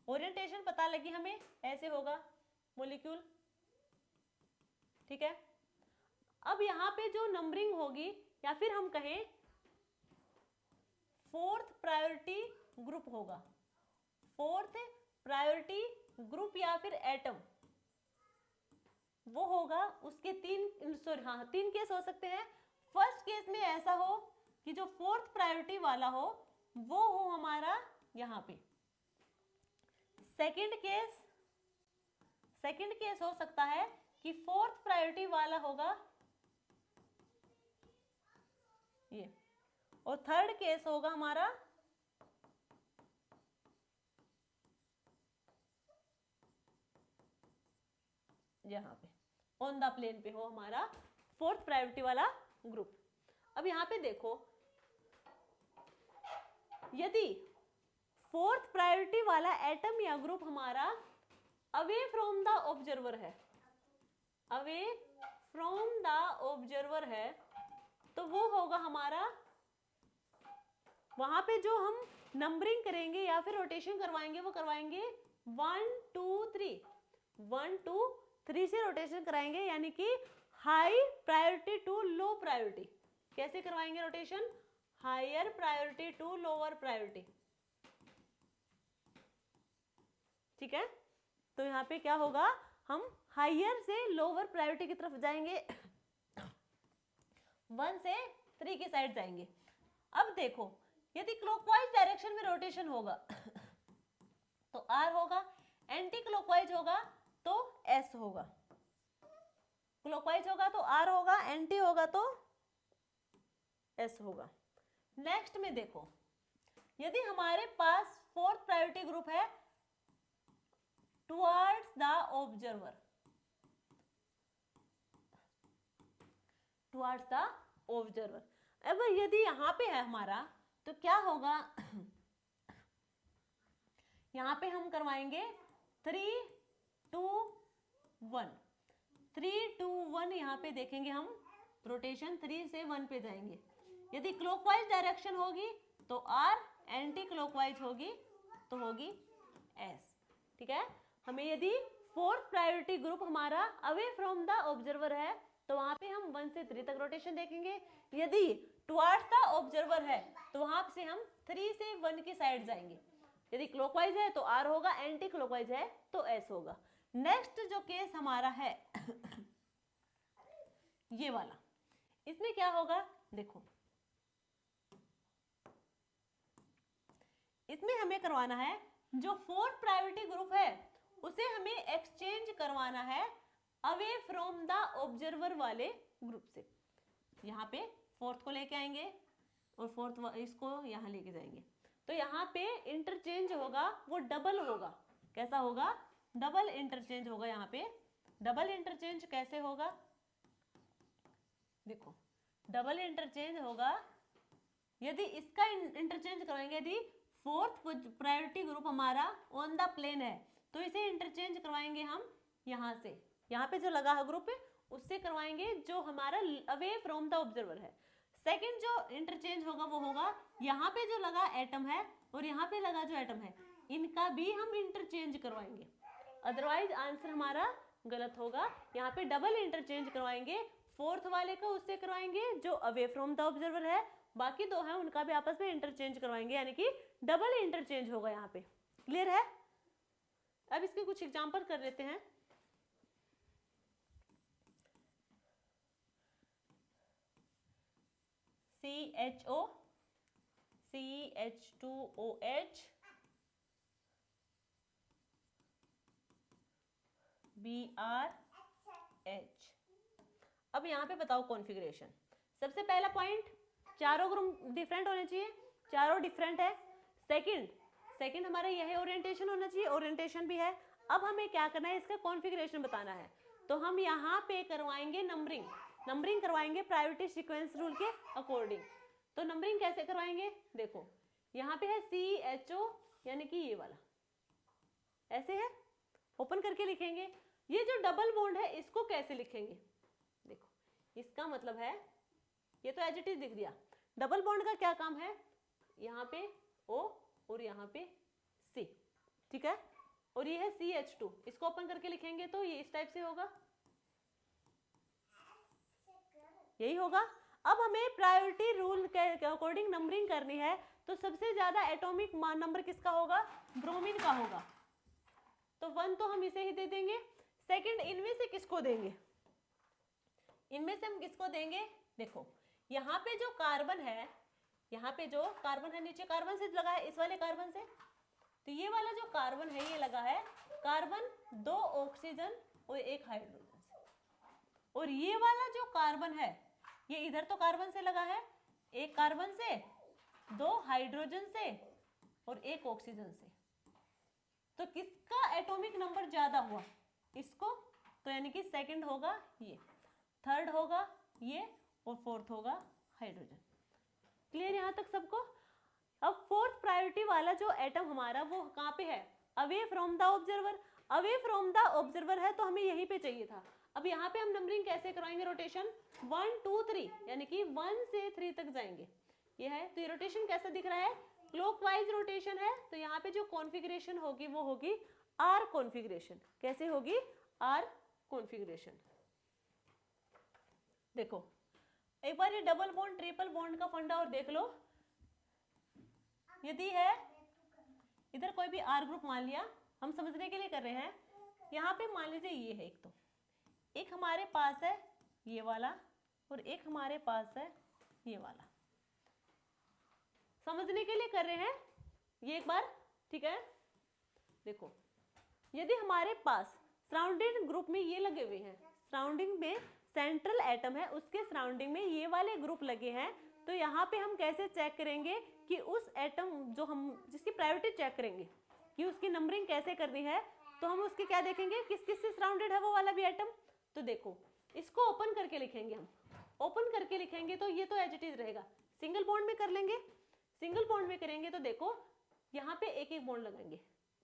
A: ओरिएंटेशन पता लगी हमें, ऐसे होगा मॉलिक्यूल, ठीक है। अब यहाँ पे जो नंबरिंग होगी, या फिर हम कहें 4th प्रायोरिटी ग्रुप होगा, 4th प्रायोरिटी ग्रुप या फिर एटम, वो होगा। उसके 3 केस हो सकते हैं। फर्स्ट केस में ऐसा हो कि जो 4th प्रायोरिटी वाला हो वो हो हमारा यहाँ पे। सेकंड केस हो सकता है कि 4th प्रायोरिटी वाला होगा ये, और थर्ड केस होगा हमारा यहाँ पे, ऑन द प्लेन पे हो हमारा 4th प्रायोरिटी वाला ग्रुप। अब यहाँ पे देखो, यदि 4th प्रायोरिटी वाला एटम या ग्रुप हमारा अवे फ्रॉम द ऑब्जर्वर है, अवे फ्रॉम द ऑब्जर्वर है, तो वो होगा हमारा, वहां पे जो हम नंबरिंग करेंगे या फिर रोटेशन करवाएंगे वो करवाएंगे 1 2 3, 1 2 3 से रोटेशन कराएंगे, यानी कि high priority to low priority. कैसे करवाएंगे rotation? Higher priority to lower priority, ठीक है। तो यहाँ पे क्या होगा, हम हायर से लोअर प्रायोरिटी की तरफ जाएंगे, 1 से 3 की साइड जाएंगे। अब देखो, यदि क्लॉकवाइज डायरेक्शन में रोटेशन होगा तो R होगा, एंटी क्लॉकवाइज होगा तो S होगा। क्लॉकवाइज होगा तो R होगा, एंटी होगा तो S होगा। नेक्स्ट में देखो, यदि हमारे पास 4th प्रायोरिटी ग्रुप है towards the observer, towards the observer, अब यदि यहां पे है हमारा तो क्या होगा, यहां पे हम करवाएंगे 3 2 1, 3 2 1, यहां पे देखेंगे हम रोटेशन 3 से 1 पे जाएंगे। यदि क्लॉकवाइज डायरेक्शन होगी तो R, एंटी क्लॉकवाइज होगी तो होगी S, ठीक है। हमें यदि 4th प्रायोरिटी ग्रुप हमारा अवे फ्रॉम द ऑब्जर्वर है तो वहां पे हम 1 से 3 तक रोटेशन देखेंगे। यदि टुवर्ड्स द ऑब्जर्वर है तो वहां से हम 3 से 1 की साइड जाएंगे। यदि क्लॉकवाइज है तो R होगा, एंटी क्लॉकवाइज है तो S होगा। नेक्स्ट जो केस हमारा है ये वाला, इसमें क्या होगा देखो, इसमें हमें करवाना है जो 4th प्रायोरिटी ग्रुप है उसे हमें एक्सचेंज करवाना है अवे फ्रॉम द ऑब्जर्वर वाले ग्रुप से। यहाँ पे 4th को लेके आएंगे और 4th इसको यहाँ लेके जाएंगे, तो यहाँ पे इंटरचेंज होगा, वो डबल होगा। कैसा होगा? डबल इंटरचेंज होगा। यहाँ पे डबल इंटरचेंज कैसे होगा देखो, डबल इंटरचेंज होगा यदि इसका इंटरचेंज करवाएंगे, यदि 4th प्रायोरिटी ग्रुप हमारा ऑन द प्लेन है तो इसे इंटरचेंज करवाएंगे हम यहाँ से, यहाँ पे जो लगा है ग्रुप उससे करवाएंगे जो हमारा अवे फ्रॉम द ऑब्जर्वर है। सेकंड जो इंटरचेंज होगा वो होगा यहाँ पे जो लगा एटम है और यहाँ पे लगा जो एटम है, इनका भी हम इंटरचेंज करवाएंगे, अदरवाइज आंसर हमारा गलत होगा। यहाँ पे डबल इंटरचेंज करवाएंगे, 4th वाले का उससे करवाएंगे जो अवे फ्रॉम द ऑब्जर्वर है, बाकी दो है उनका भी आपस में इंटरचेंज करवाएंगे, यानी कि डबल इंटरचेंज होगा यहाँ पे। क्लियर है? अब इसके कुछ एग्जांपल कर लेते हैं। CHO, CH2OH, BRH। अब यहाँ पे बताओ कॉन्फ़िगरेशन। सबसे पहला पॉइंट, चारों ग्रुप डिफरेंट होने चाहिए, चारों डिफरेंट है। सेकंड हमारा यह है ओरिएंटेशन होना चाहिए, ओरिएंटेशन भी है। अब हमें क्या करना है, इसका कॉन्फ़िगरेशन बताना है, तो हम यहाँ पे करवाएंगे नंबरिंग करवाएंगे प्रायोरिटी सीक्वेंस रूल के अकॉर्डिंग। तो नंबरिंग कैसे करवाएंगे देखो, यहाँ पे है CHO, यानी कि ये वाला ऐसे है, ओपन करके लिखेंगे। ये जो डबल बॉन्ड है इसको कैसे लिखेंगे देखो, इसका मतलब है ये तो एज इट इज लिख दिया। डबल बॉन्ड का क्या काम है, यहाँ पे O और यहाँ पे C, ठीक है, और ये है CH2, इसको ओपन करके लिखेंगे तो ये इस टाइप से होगा, यही होगा। अब हमें प्रायोरिटी रूल के अकॉर्डिंग नंबरिंग करनी है, तो सबसे ज्यादा एटॉमिक नंबर किसका होगा, ब्रोमीन का होगा, तो 1 तो हम इसे ही दे देंगे। सेकंड, इनमें से किसको देंगे, इनमें से हम किसको देंगे, देखो यहाँ पे जो कार्बन है, यहाँ पे जो कार्बन है नीचे कार्बन से लगा है, इस वाले कार्बन से, तो ये वाला जो कार्बन है ये लगा है कार्बन 2 ऑक्सीजन और 1 हाइड्रोजन से, और ये वाला जो कार्बन है ये इधर तो कार्बन से लगा है, 1 कार्बन से, 2 हाइड्रोजन से और 1 ऑक्सीजन से, तो किसका एटॉमिक नंबर ज्यादा हुआ, इसको, तो यानी कि सेकंड होगा ये, थर्ड होगा ये, और फोर्थ होगा हाइड्रोजन। क्लियर यहाँ तक सबको। अब फोर्थ प्रायोरिटी वाला जो एटम हमारा वो कहाँ पे है, away from the observer, away from the observer है तो हमें यहीं पे चाहिए था। अब यहाँ पे हम नंबरिंग कैसे कराएंगे, रोटेशन 1 2 3, यानी कि 1 से 3 तक जाएंगे, ये है, तो ये रोटेशन कैसा दिख रहा है, क्लॉकवाइज रोटेशन है, तो यहाँ पे जो कॉन्फ़िगरेशन होगी वो होगी आर कॉन्फ़िगरेशन। कैसे होगी, आर कॉन्फ़िगरेशन। देखो एक बार ये डबल बॉन्ड ट्रिपल बॉन्ड का फंडा और देख लो, यदि है इधर कोई भी आर ग्रुप मान लिया, हम समझने के लिए कर रहे हैं, यहाँ पे मान लीजिए ये है, एक तो एक हमारे पास है ये वाला और एक हमारे पास है ये वाला, समझने के लिए कर रहे हैं ये एक बार, ठीक है। देखो यदि हमारे पास सराउंडिंग ग्रुप में ये लगे हुए हैं, सराउंडिंग में सेंट्रल एटम है उसके सराउंडिंग में ये वाले ग्रुप लगे हैं, तो यहाँ पे हम कैसे चेक करेंगे कि उस एटम जो हम जिसकी प्रायोरिटी चेक करेंगे कि उसकी नंबरिंग कैसे करनी है, तो हम उसके क्या देखेंगे, किस किस से सराउंडेड है वो वाला भी एटम। तो देखो इसको ओपन करके लिखेंगे, हम ओपन करके लिखेंगे तो ये तो एज इट इज रहेगा, सिंगल बॉन्ड में कर लेंगे, सिंगल बॉन्ड में करेंगे तो देखो यहाँ पे एक एक बॉन्ड लगाएंगे,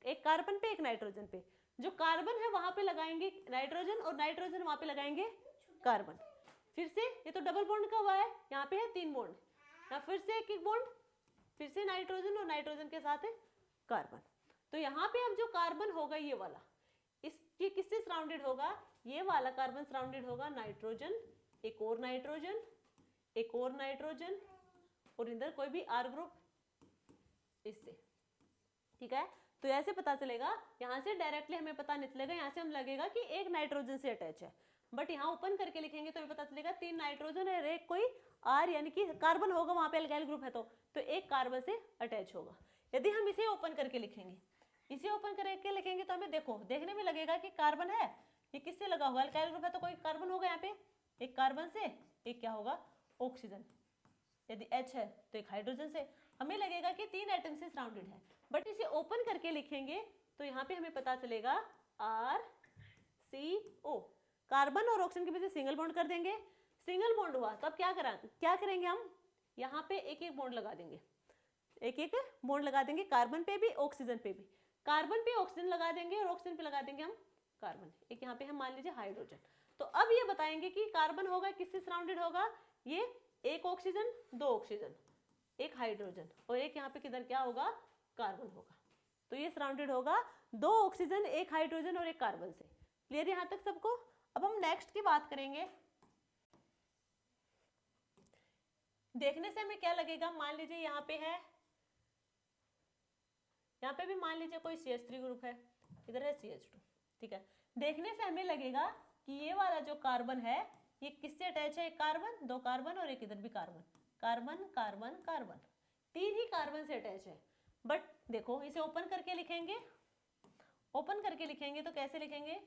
A: एक कार्बन पे एक नाइट्रोजन पे, जो कार्बन है वहां पे लगाएंगे नाइट्रोजन और नाइट्रोजन वहां पे लगाएंगे कार्बन। फिर से ये तो डबल बॉन्ड का हुआ है, यहाँ पे है 3 बॉन्ड, यहाँ फिर से एक एक बॉन्ड, फिर से नाइट्रोजन और नाइट्रोजन के साथ है कार्बन। तो यहाँ पे अब जो कार्बन होगा ये वाला, इसके किससे सराउंडेड होगा, ये वाला कार्बन सराउंडेड होगा नाइट्रोजन, एक और नाइट्रोजन, एक और नाइट्रोजन, और इधर कोई भी आर ग्रुप इससे, ठीक है। तो ऐसे पता चलेगा, यहाँ से डायरेक्टली हमें पता नहीं चलेगा, यहाँ से हम लगेगा कि एक नाइट्रोजन से अटैच है, बट यहाँ ओपन करके लिखेंगे तो हमें पता चलेगा 3 नाइट्रोजन है, एक कोई आर यानी कि कार्बन होगा, वहां पे अल्काइल ग्रुप है तो एक कार्बन से अटैच होगा। यदि हम इसे ओपन करके लिखेंगे, इसे ओपन करके लिखेंगे तो हमें देखो देखने में लगेगा कि कार्बन है, ये किससे लगा हुआ, अल्काइल ग्रुप है तो कोई कार्बन होगा, यहाँ पे एक कार्बन से एक क्या होगा ऑक्सीजन, यदि H है तो एक हाइड्रोजन से, हमें लगेगा कि 3 एटम से सराउंडेड है। बट इसे ओपन करके लिखेंगे तो यहाँ पे हमें पता चलेगा RCO, कार्बन और ऑक्सीजन के बीच में सिंगल बॉन्ड कर देंगे, सिंगल बॉन्ड हुआ तो अब क्या करेंगे हम, यहाँ पे एक एक बॉन्ड लगा देंगे, एक एक बॉन्ड लगा देंगे, कार्बन पे भी ऑक्सीजन पे भी, कार्बन पे ऑक्सीजन लगा देंगे और ऑक्सीजन पे लगा देंगे हम कार्बन, एक यहाँ पे हम मान लीजिए हाइड्रोजन। तो अब ये बताएंगे कि कार्बन होगा किससे सराउंडेड होगा, ये एक ऑक्सीजन 2 ऑक्सीजन एक हाइड्रोजन और एक यहाँ पे किधर क्या होगा कार्बन होगा, तो ये सराउंडेड होगा 2 ऑक्सीजन 1 हाइड्रोजन और 1 कार्बन से। क्लियर यहाँ तक सबको। अब हम नेक्स्ट की बात करेंगे, देखने से हमें क्या लगेगा, मान लीजिए यहाँ पे है, यहाँ पे भी मान लीजिए कोई CH3 ग्रुप है, इधर है CH2, ठीक है। देखने से हमें लगेगा कि ये वाला जो कार्बन है ये किससे अटैच है, एक कार्बन 2 कार्बन और एक इधर भी कार्बन, कार्बन कार्बन कार्बन, 3 ही कार्बन से अटैच है। बट देखो इसे ओपन करके लिखेंगे, ओपन करके लिखेंगे तो कैसे लिखेंगे,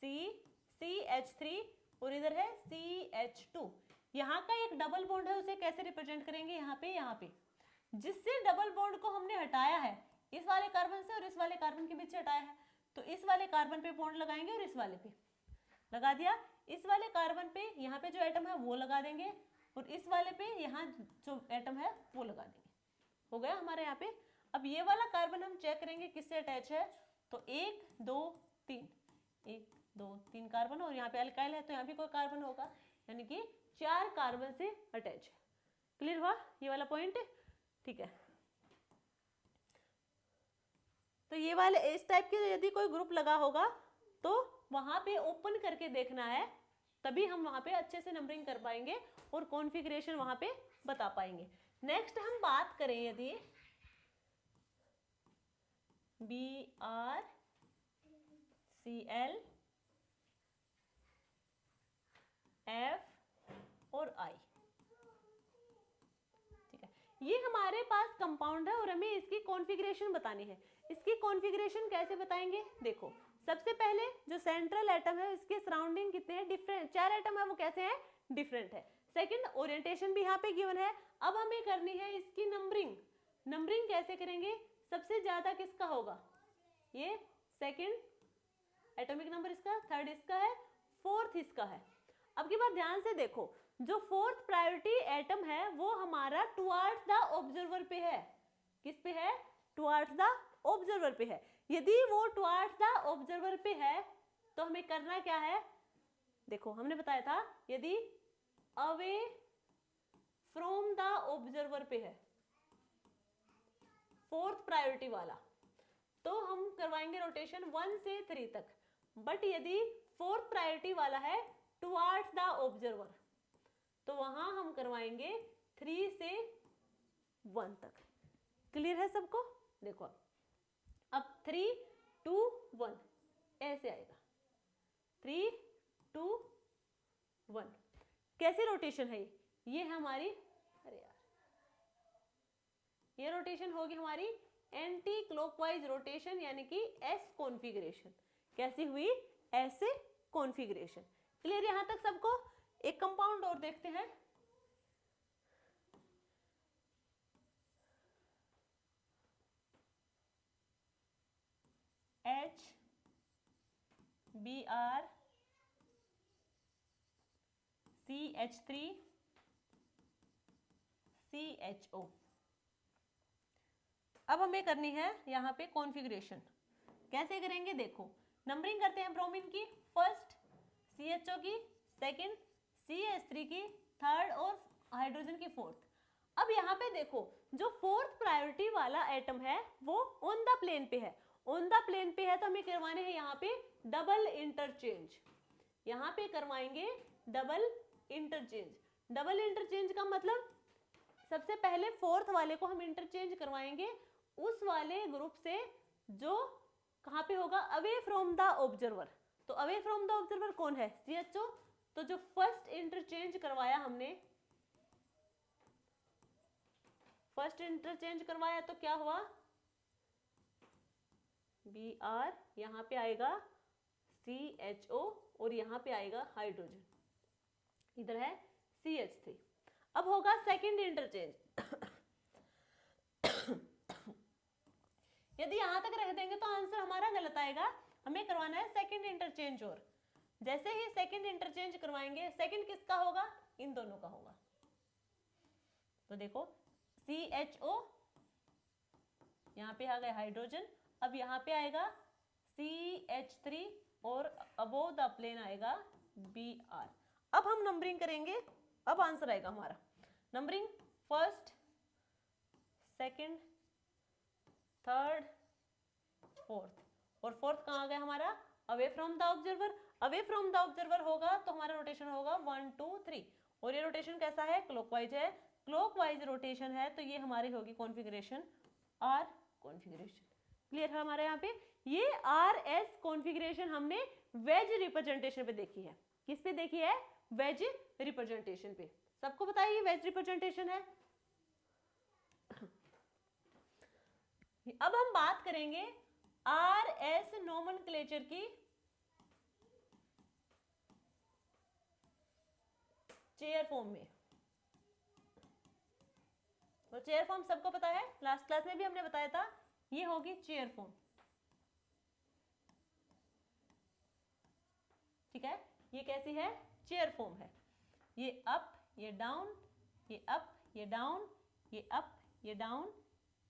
A: RCCH3 और इधर है CH2, यहाँ का एक डबल बॉन्ड है उसे कैसे रिप्रेजेंट करेंगे, यहाँ पे जिससे डबल बॉन्ड को हमने हटाया है, इस वाले कार्बन से और इस वाले कार्बन के बीच से हटाया है, तो इस वाले कार्बन पे बॉन्ड लगाएंगे और इस वाले पे लगा दिया, इस वाले कार्बन पे यहाँ पे जो एटम है वो लगा देंगे और इस वाले पे यहाँ जो एटम है वो लगा देंगे, हो गया हमारे यहाँ पे। अब ये वाला कार्बन हम चेक करेंगे किससे अटैच है, तो 1 2 3 1 2 3 कार्बन और यहाँ पे अल्काइल है तो यहाँ भी कोई कार्बन होगा, यानी कि 4 कार्बन से अटैच है। क्लियर हुआ ये वाला पॉइंट? ठीक है, तो ये वाले इस टाइप के यदि कोई ग्रुप लगा होगा तो वहां पे ओपन करके देखना है, तभी हम वहां पे अच्छे से नंबरिंग कर पाएंगे और कॉन्फ़िगरेशन वहां पे बता पाएंगे। नेक्स्ट हम बात करें यदि BrCl F और I, ठीक है, ये हमारे पास कंपाउंड है और हमें इसकी कॉन्फ़िगरेशन बतानी है। इसकी कॉन्फ़िगरेशन कैसे बताएंगे? देखो, सबसे पहले जो सेंट्रल एटम है इसके सराउंडिंग कितने हैं? डिफरेंट 4 एटम है, वो कैसे हैं? डिफरेंट है। सेकंड, ओरिएंटेशन भी यहाँ पे गिवन है। अब हमें करनी है इसकी नंबरिंग। नंबरिंग कैसे करेंगे? सबसे ज्यादा किसका होगा? ये सेकंड एटॉमिक नंबर इसका, थर्ड इसका है, फोर्थ इसका है। अब की बात ध्यान से देखो, जो फोर्थ प्रायोरिटी एटम है वो हमारा टुवर्ड्स द ऑब्जर्वर पे है। किस पे है? टुवर्ड्स द ऑब्जर्वर पे है। यदि वो टुवर्ड्स द ऑब्जर्वर पे है तो हमें करना क्या है? देखो, हमने बताया था यदि अवे फ्रॉम द ऑब्जर्वर पे है फोर्थ प्रायोरिटी वाला, तो हम करवाएंगे रोटेशन 1 से 3 तक। बट यदि फोर्थ प्रायोरिटी वाला है टुवर्ड्स द ऑब्जर्वर तो वहां हम करवाएंगे 3 से 1 तक। क्लियर है सबको? देखो अब 3, 2, 1 ऐसे आएगा, 3, 2, 1। कैसी रोटेशन है ये हमारी, अरे यार, ये रोटेशन होगी हमारी एंटी क्लॉकवाइज रोटेशन, यानी कि एस कॉन्फ़िगरेशन। कैसी हुई? ऐसे कॉन्फ़िगरेशन। क्लियर यहां तक सबको? एक कंपाउंड और देखते हैं, HBrCH3CHO। अब हमें करनी है यहाँ पे कॉन्फ़िगरेशन। कैसे करेंगे? देखो, नंबरिंग करते हैं ब्रोमीन की, फर्स्ट CHO की, सेकंड CH3 की, थर्ड और हाइड्रोजन की फोर्थ। अब यहाँ पे देखो, जो फोर्थ प्रायोरिटी वाला एटम है वो ऑन द प्लेन पे है। ऑन द प्लेन पे है तो हमें करवाने हैं यहाँ पे डबल इंटरचेंज। यहाँ पे करवाएंगे डबल इंटरचेंज। डबल इंटरचेंज का मतलब सबसे पहले फोर्थ वाले को हम इंटरचेंज करवाएंगे उस वाले ग्रुप से जो कहाँ पे होगा? Away from the observer. तो अवे फ्रॉम द ऑब्जर्वर कौन है? CHO। तो जो फर्स्ट इंटरचेंज करवाया हमने, फर्स्ट इंटरचेंज करवाया तो क्या हुआ? Br, यहाँ पे आएगा CHO और यहाँ पे आएगा हाइड्रोजन, इधर है CH3। अब होगा सेकंड इंटरचेंज। यदि यहां तक रख देंगे तो आंसर हमारा गलत आएगा। हमें करवाना है सेकंड इंटरचेंज। और जैसे ही सेकंड इंटरचेंज करवाएंगे, सेकंड किसका होगा? इन दोनों का होगा। तो देखो, CHO, यहाँ पे आ गया हाइड्रोजन, अब यहाँ पे आएगा CH3 और अबोव द प्लेन आएगा Br। अब हम नंबरिंग करेंगे, अब आंसर आएगा हमारा। Numbering first, second, third, fourth. और फोर्थ कहाँ आ गया हमारा? Away from the observer. Away from the observer होगा तो हमारा रोटेशन होगा 1, 2, 3। और ये रोटेशन कैसा है? क्लॉकवाइज है। क्लॉकवाइज रोटेशन है तो ये हमारी होगी कॉन्फ़िगरेशन आर कॉन्फ़िगरेशन। क्लियर है हमारे यहाँ पे? ये RS कॉन्फ़िगरेशन हमने वेज रिप्रेजेंटेशन पे देखी है। किस पे देखी है? वेज रिप्रेजेंटेशन पे। सबको बताइए वेज रिप्रेजेंटेशन है। अब हम बात करेंगे RS नोमेनक्लेचर की चेयर फॉर्म में। तो चेयर फॉर्म सबको पता है, लास्ट क्लास में भी हमने बताया था, ये होगी चेयर फॉर्म। ठीक है, ये कैसी है? चेयर फॉर्म है। ये अप, ये डाउन, ये अप, ये डाउन, ये अप, ये डाउन,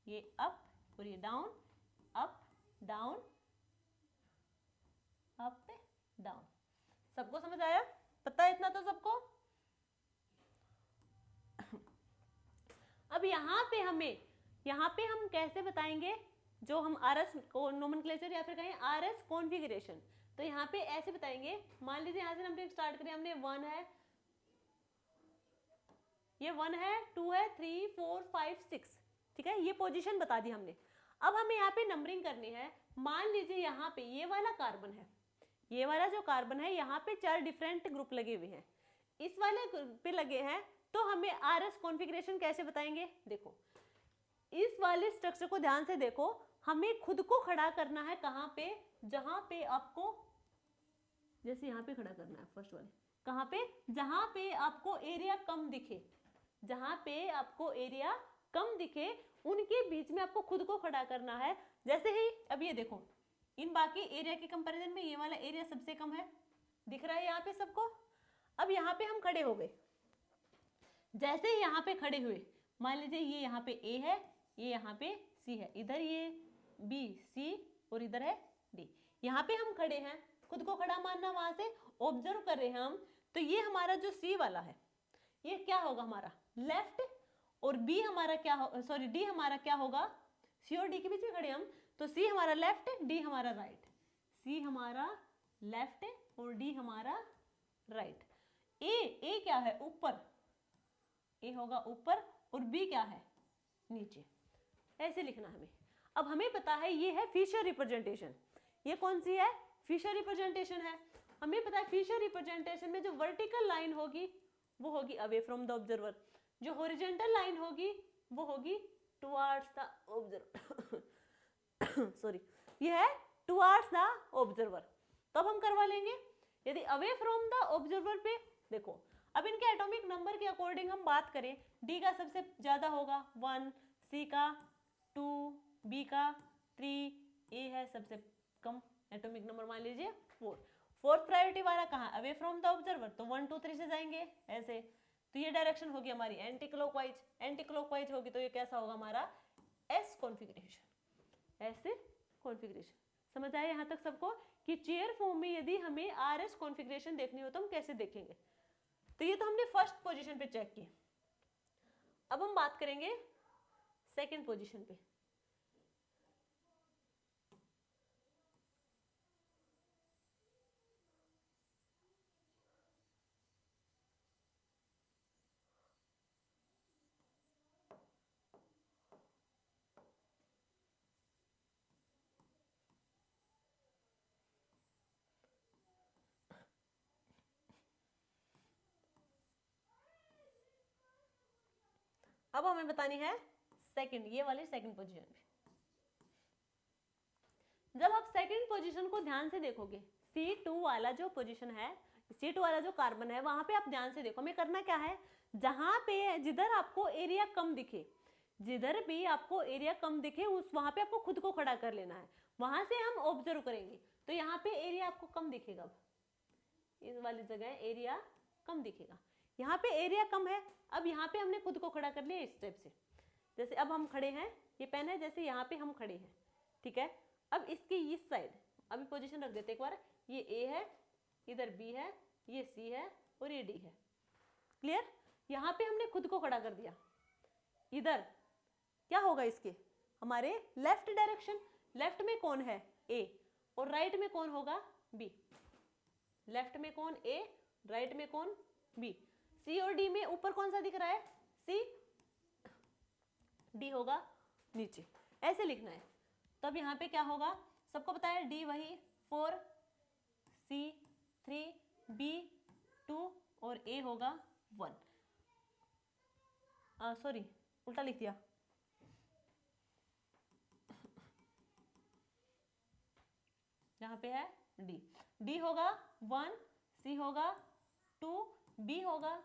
A: ये अप और ये down, up down, up down. सबको समझ आया? पता है इतना तो सबको? अब यहाँ पे हम कैसे बताएंगे, जो हम RS नोमेनक्लेचर या फिर कहें RS कॉन्फ़िगरेशन, तो यहाँ पे ऐसे बताएंगे। मान लीजिए यहाँ से नंबरिंग स्टार्ट करें, हमने 1 है, ये 1 है, 2 है, 3 4 5 6, ठीक है, ये पोजीशन बता दी हमने। अब हमें यहाँ पे नंबरिंग करनी है। मान लीजिए यहाँ पे ये वाला कार्बन है, ये वाला जो कार्बन है यहाँ पे 4 डिफरेंट ग्रुप लगे हुए हैं, इस वाले पे लगे हैं, तो हमें RS कॉन्फ़िगरेशन कैसे बताएंगे। देखो इस वाले स्ट्रक्चर को ध्यान से देखो, हमें खुद को खड़ा करना है कहाँ पे, जहां पे आपको, जैसे यहाँ पे खड़ा करना है फर्स्ट वाले, कहाँ पे, जहां पे आपको एरिया कम दिखे, जहां पे आपको एरिया कम दिखे उनके बीच में आपको खुद को खड़ा करना है। जैसे ही अब ये देखो, इन बाकी एरिया के कंपैरिजन में ये वाला एरिया सबसे कम है, दिख रहा है यहाँ पे सबको। अब यहाँ पे हम खड़े हो गए, जैसे ही यहाँ पे खड़े हुए, मान लीजिए ये यहाँ पे A है, ये यहाँ पे C है, इधर ये B C और इधर है D, यहाँ पे हम खड़े हैं, खुद को खड़ा मानना, वहां से ऑब्जर्व कर रहे हैं हम। तो ये हमारा जो C वाला है ये क्या होगा हमारा लेफ्ट, और B हमारा क्या हो, सॉरी D हमारा क्या होगा, C और D के बीच में खड़े हम, तो C हमारा लेफ्ट, D हमारा राइट, C हमारा लेफ्ट और D हमारा राइट। A क्या है ऊपर, A होगा ऊपर और B क्या है नीचे, ऐसे लिखना हमें। अब हमें पता है ये है फिशर रिप्रेजेंटेशन, ये कौन सी है, फिशर रिप्रेजेंटेशन है। हमें पता है फिशर रिप्रेजेंटेशन में जो वर्टिकल लाइन होगी वो होगी अवे फ्रॉम द ऑब्जर्वर, जो हॉरिजॉन्टल लाइन होगी वो होगी टुवर्ड्स द ऑब्जर्वर सॉरी, ये है टुवर्ड्स द ऑब्जर्वर। तब हम करवा लेंगे। यदि अवे फ्रॉम द ऑब्जर्वर पे देखो, अब इनके एटॉमिक नंबर के अकॉर्डिंग हम बात करें, D का सबसे ज्यादा होगा 1, C का 2, B का 3, A है सबसे कम एटॉमिक नंबर मान लीजिए 4। फोर्थ प्रायोरिटी वाला कहाँ, अवे फ्रॉम द ऑब्जर्वर, तो 1 2 3 से जाएंगे ऐसे। तो ये डायरेक्शन होगी हमारी एंटी क्लॉकवाइज, एंटी क्लॉकवाइज होगी तो ये कैसा होगा हमारा S कॉन्फ़िगरेशन, ऐसे कॉन्फ़िगरेशन। समझ आया यहाँ तक सबको कि चेयर फॉर्म में यदि हमें RS कॉन्फ़िगरेशन देखनी हो तो हम कैसे देखेंगे। तो ये तो हमने फर्स्ट पोजीशन पे चेक की। अब हम बात करेंगे सेकंड पोजीशन पे। अब हमें बतानी है सेकंड, ये वाली सेकंड पोजीशन पे। जब आप सेकंड पोजीशन को ध्यान से देखोगे, C2 वाला जो पोजीशन है, C2 वाला जो कार्बन है, वहां पे आप ध्यान से देखो, हमें करना क्या है, जहां पे जिधर आपको एरिया कम दिखे, जिधर भी आपको एरिया कम दिखे उस वहां पे आपको खुद को खड़ा कर लेना है, वहां से हम ऑब्जर्व करेंगे। तो यहाँ पे एरिया आपको कम दिखेगा, इस वाली जगह एरिया कम दिखेगा, यहाँ पे एरिया कम है। अब यहाँ पे हमने खुद को खड़ा कर लिया इस स्टेप से, जैसे अब हम खड़े हैं, ये पेन है, जैसे यहाँ पे हम खड़े हैं, ठीक है। अब इसकी इस साइड अभी पोजीशन रख देते एक बार, ये A है, इधर B है, ये C है और ये D है, क्लियर। यहाँ पे हमने खुद को खड़ा कर दिया, इधर क्या होगा इसके, हमारे लेफ्ट डायरेक्शन, लेफ्ट में कौन है A और राइट में कौन होगा B, लेफ्ट में कौन A, राइट में कौन B। C और D में ऊपर कौन सा दिख रहा है C, D होगा नीचे, ऐसे लिखना है। तब यहाँ पे क्या होगा, सबको पता है D वही 4, C 3, B 2 और A होगा 1, सॉरी उल्टा लिख दिया, यहाँ पे है D होगा 1, C होगा 2, B होगा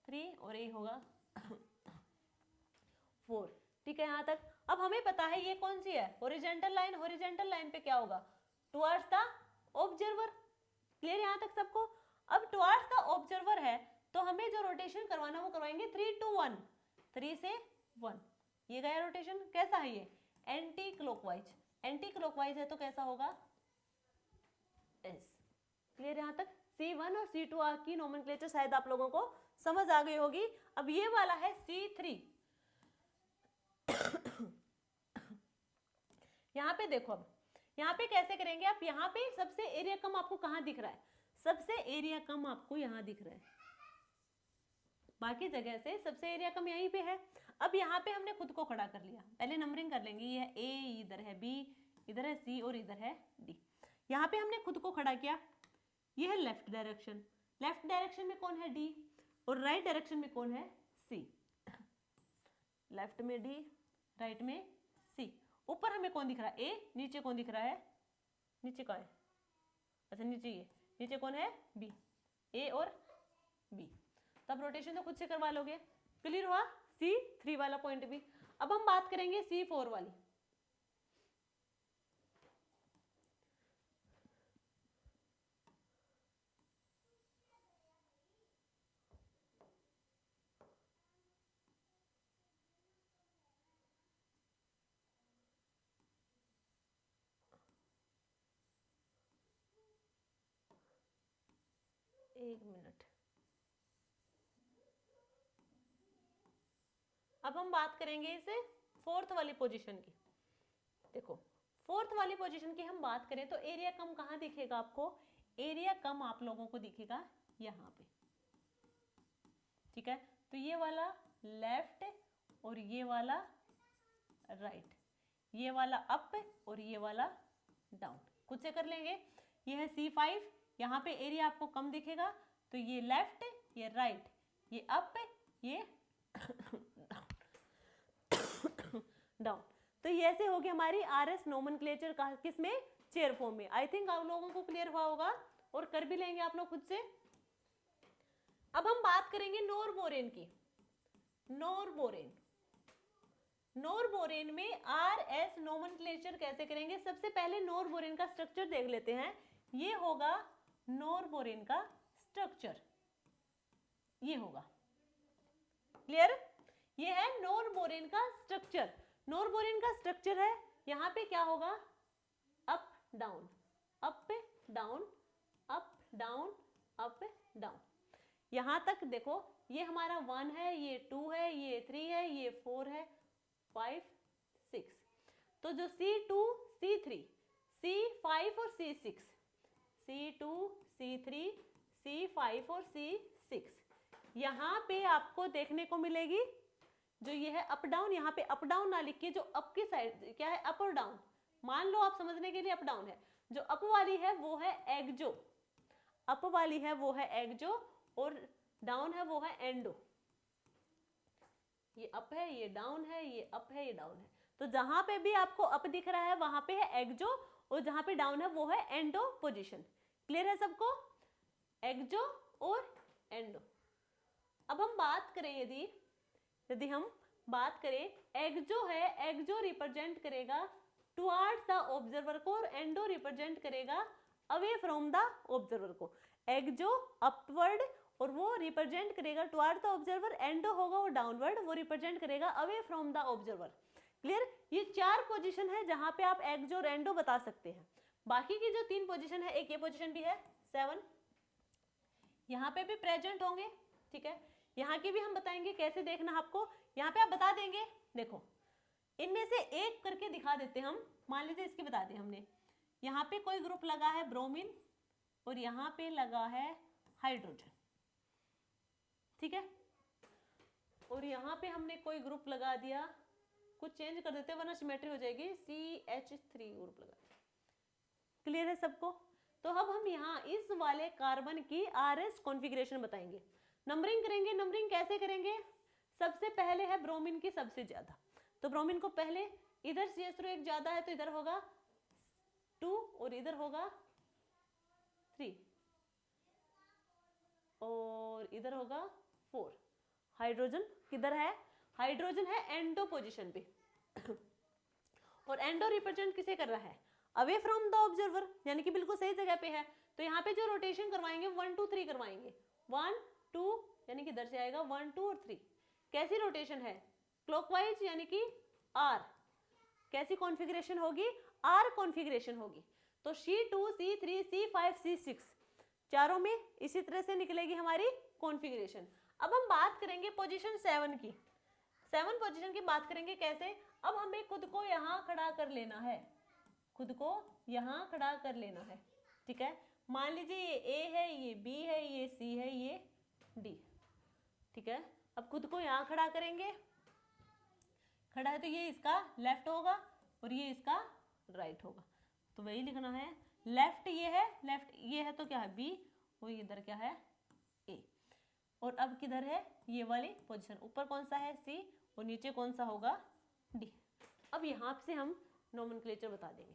A: 3 और A होगा 4, ठीक है यहाँ तक। अब हमें पता है ये कौन सी है हॉरिजॉन्टल लाइन, हॉरिजॉन्टल लाइन पे क्या होगा टुवर्ड्स द ऑब्जर्वर, क्लियर यहाँ तक सबको। अब टुवर्ड्स द ऑब्जर्वर है तो हमें जो रोटेशन करवाना वो करवाएंगे 3 to 1, 3 से 1, ये गया रोटेशन। कैसा है ये एंटी क्लॉकवाइज, एंटी क्लॉकवाइज है तो कैसा होगा S, क्लियर यहाँ तक। C1 और C2 की नोमेनक्लेचर शायद आप लोगों को समझ आ गई होगी। अब ये वाला है C3, यहाँ पे देखो, अब यहाँ पे कैसे करेंगे आप, यहाँ पे सबसे एरिया कम आपको कहाँ दिख रहा है, सबसे एरिया कम आपको यहाँ दिख रहा है, बाकी जगह से सबसे एरिया कम यहीं पे है। अब यहाँ पे हमने खुद को खड़ा कर लिया, पहले नंबरिंग कर लेंगे, ये है ए, इधर है बी, इधर है सी और इधर है डी। यहाँ पे हमने खुद को खड़ा किया, ये है लेफ्ट डायरेक्शन, लेफ्ट डायरेक्शन में कौन है डी, और राइट डायरेक्शन में कौन है सी। लेफ्ट में डी, राइट में सी। ऊपर हमें कौन दिख रहा है ए, नीचे कौन दिख रहा है, नीचे कौन है, अच्छा नीचे ये, नीचे कौन है बी, ए और बी। तब रोटेशन तो खुद से करवा लोगे। क्लियर हुआ C3 वाला पॉइंट भी। अब हम बात करेंगे C4 वाली। एक मिनट, अब हम बात करेंगे इसे फोर्थ वाली पोजीशन की। देखो फोर्थ वाली पोजीशन की हम बात करें तो एरिया कम कहाँ दिखेगा आपको, एरिया कम आप लोगों को दिखेगा यहाँ पे, ठीक है। तो ये वाला लेफ्ट और ये वाला राइट, ये वाला अप और ये वाला डाउन, खुद से कर लेंगे। ये है C5, यहाँ पे एरिया आपको कम दिखेगा, तो ये लेफ्ट, ये राइट, ये अप, ये डाउन। तो ये ऐसे होगी हमारी RS नोमेनक्लेचर का, किसमें, चेयर फॉर्म में। आई थिंक आप लोगों को क्लियर हुआ होगा और कर भी लेंगे आप लोग खुद से। अब हम बात करेंगे नोरबोरेन की। नोरबोरेन, नोरबोरेन में RS नोमेनक्लेचर कैसे करेंगे, सबसे पहले नोरबोरेन का स्ट्रक्चर देख लेते हैं। ये होगा नोरबोरेन का स्ट्रक्चर, ये होगा क्लियर, ये है नोरबोरेन का स्ट्रक्चर। नोरबोरेन का स्ट्रक्चर है, यहाँ पे क्या होगा, up down, up down, up down, up down. यहां तक देखो, ये हमारा 1 है, ये 2 है, ये 3 है, ये 4 है, 5 6। तो जो C2 C3 C5 और C6, C2 C3 C5 और C6, यहाँ पे आपको देखने को मिलेगी जो ये है अप डाउन। यहाँ पे अप डाउन ना लिख के जो अप की साइड क्या है, अप और डाउन, मान लो आप समझने के लिए अप डाउन है, जो अप वाली है वो है एक्जो, अप वाली है वो है एक्जो और डाउन है वो है एंडो। ये अप है, ये डाउन है, ये अप है, ये डाउन है। तो जहां पे भी आपको अप दिख रहा है वहां पे है एक्जो और जहां पे डाउन है वो है एंडो पोजीशन। क्लियर है सबको, एक्जो और एंडो। अब हम बात करें, यदि हम बात करें, एक्जो है, एक्जो रिप्रेजेंट करेगा टुवर्ड्स द ऑब्जर्वर को और एंडो रिप्रेजेंट करेगा अवे फ्रॉम द ऑब्जर्वर को। एक्जो अपवर्ड और वो रिप्रेजेंट करेगा टुवर्ड्स द ऑब्जर्वर, एंडो होगा वो डाउनवर्ड, वो रिप्रेजेंट करेगा away from the observer. Clear, ये 4 पोजीशन है जहां पे आप एक्जो और एंडो बता सकते हैं। बाकी की जो 3 पोजीशन है, एक ये पोजीशन भी है 7, यहाँ पे भी प्रेजेंट होंगे, ठीक है। यहाँ की भी हम बताएंगे कैसे देखना आपको, यहाँ पे आप बता देंगे। देखो इनमें से एक करके दिखा देते हम, मान लीजिए इसकी बता दें हमने, यहाँ पे कोई ग्रुप लगा है ब्रोमीन और यहाँ पे लगा है हाइड्रोजन, ठीक है। और यहाँ पे हमने कोई ग्रुप लगा दिया, कुछ चेंज कर देते हैं वरना सिमेट्री हो जाएगी, CH3 ग्रुप लगा दिया। क्लियर है सबको। तो अब हम यहाँ इस वाले कार्बन की RS कॉन्फ़िगरेशन बताएंगे, नंबरिंग करेंगे। नंबरिंग कैसे करेंगे, सबसे पहले है ब्रोमीन की सबसे ज्यादा, तो ब्रोमीन को पहले इधर CH3 एक ज्यादा है तो इधर होगा 2 और इधर होगा 3 और इधर होगा 4। हाइड्रोजन किधर है, हाइड्रोजन है एंडो पोजीशन पे और एंडो रिप्रेजेंट किसे कर रहा है, अवे फ्रॉम द ऑब्जर्वर, यानी कि बिल्कुल सही जगह पे है। तो यहाँ पे जो रोटेशन करवाएंगे 1 2 3 करवाएंगे, 1 2 यानी कि इधर से आएगा 1 2 और 3। कैसी रोटेशन है, क्लॉकवाइज यानी कि R। कैसी कॉन्फ़िगरेशन होगी, R कॉन्फ़िगरेशन होगी। तो C2 C3 C5 C6 चारों में इसी तरह से निकलेगी हमारी कॉन्फ़िगरेशन। अब हम बात करेंगे पोजीशन 7 की। 7 पोजीशन की बात करेंगे कैसे, अब हमें खुद को यहाँ खड़ा कर लेना है, खुद को यहाँ खड़ा कर लेना है, ठीक है। मान लीजिए ये ए है, ये बी है, ये सी है, ये डी, ठीक है। अब खुद को यहाँ खड़ा करेंगे, खड़ा है तो ये इसका लेफ्ट होगा और ये इसका राइट होगा, तो वही लिखना है। लेफ्ट ये है, लेफ्ट ये है तो क्या है बी, और इधर क्या है ए, और अब किधर है ये वाली पोजीशन, ऊपर कौन सा है सी और नीचे कौन सा होगा डी। अब यहाँ से हम नोमेनक्लेचर बता देंगे।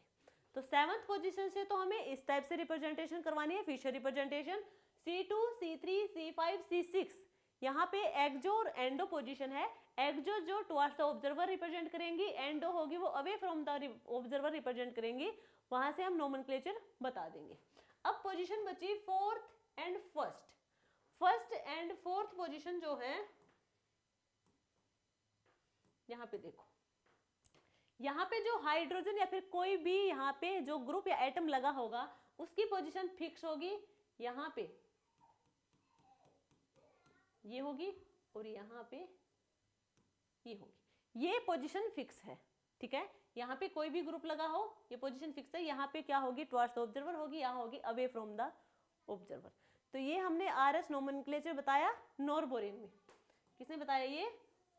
A: तो 7th पोजीशन से तो हमें इस टाइप से रिप्रेजेंटेशन करवानी है, Fisher representation. C2, C3, C5, C6 यहाँ पे एक्जो और एंडो पोजीशन है। एक्जो जो टुवर्ड्स द ऑब्जर्वर रिप्रेजेंट करेंगी, एंडो होगी वो away from the observer represent करेंगी, वहां से हम नोमेनक्लेचर बता देंगे। अब पोजीशन बची 4th and 1st। 1st and 4th position जो है, यहाँ पे देखो, यहाँ पे जो हाइड्रोजन या फिर कोई भी यहाँ पे जो ग्रुप या एटम लगा होगा उसकी पोजीशन फिक्स होगी, यहाँ पे ये होगी और यहाँ पे ये होगी, ये पोजीशन फिक्स है, ठीक है। यहाँ पे कोई भी ग्रुप लगा हो ये पोजीशन फिक्स है, यहाँ पे क्या होगी टुवर्ड्स द ऑब्जर्वर होगी, यहाँ होगी अवे फ्रॉम द ऑब्जर्वर। तो ये हमने RS नोमेनक्लेचर बताया नॉरबोरेन में। किसने बताया ये?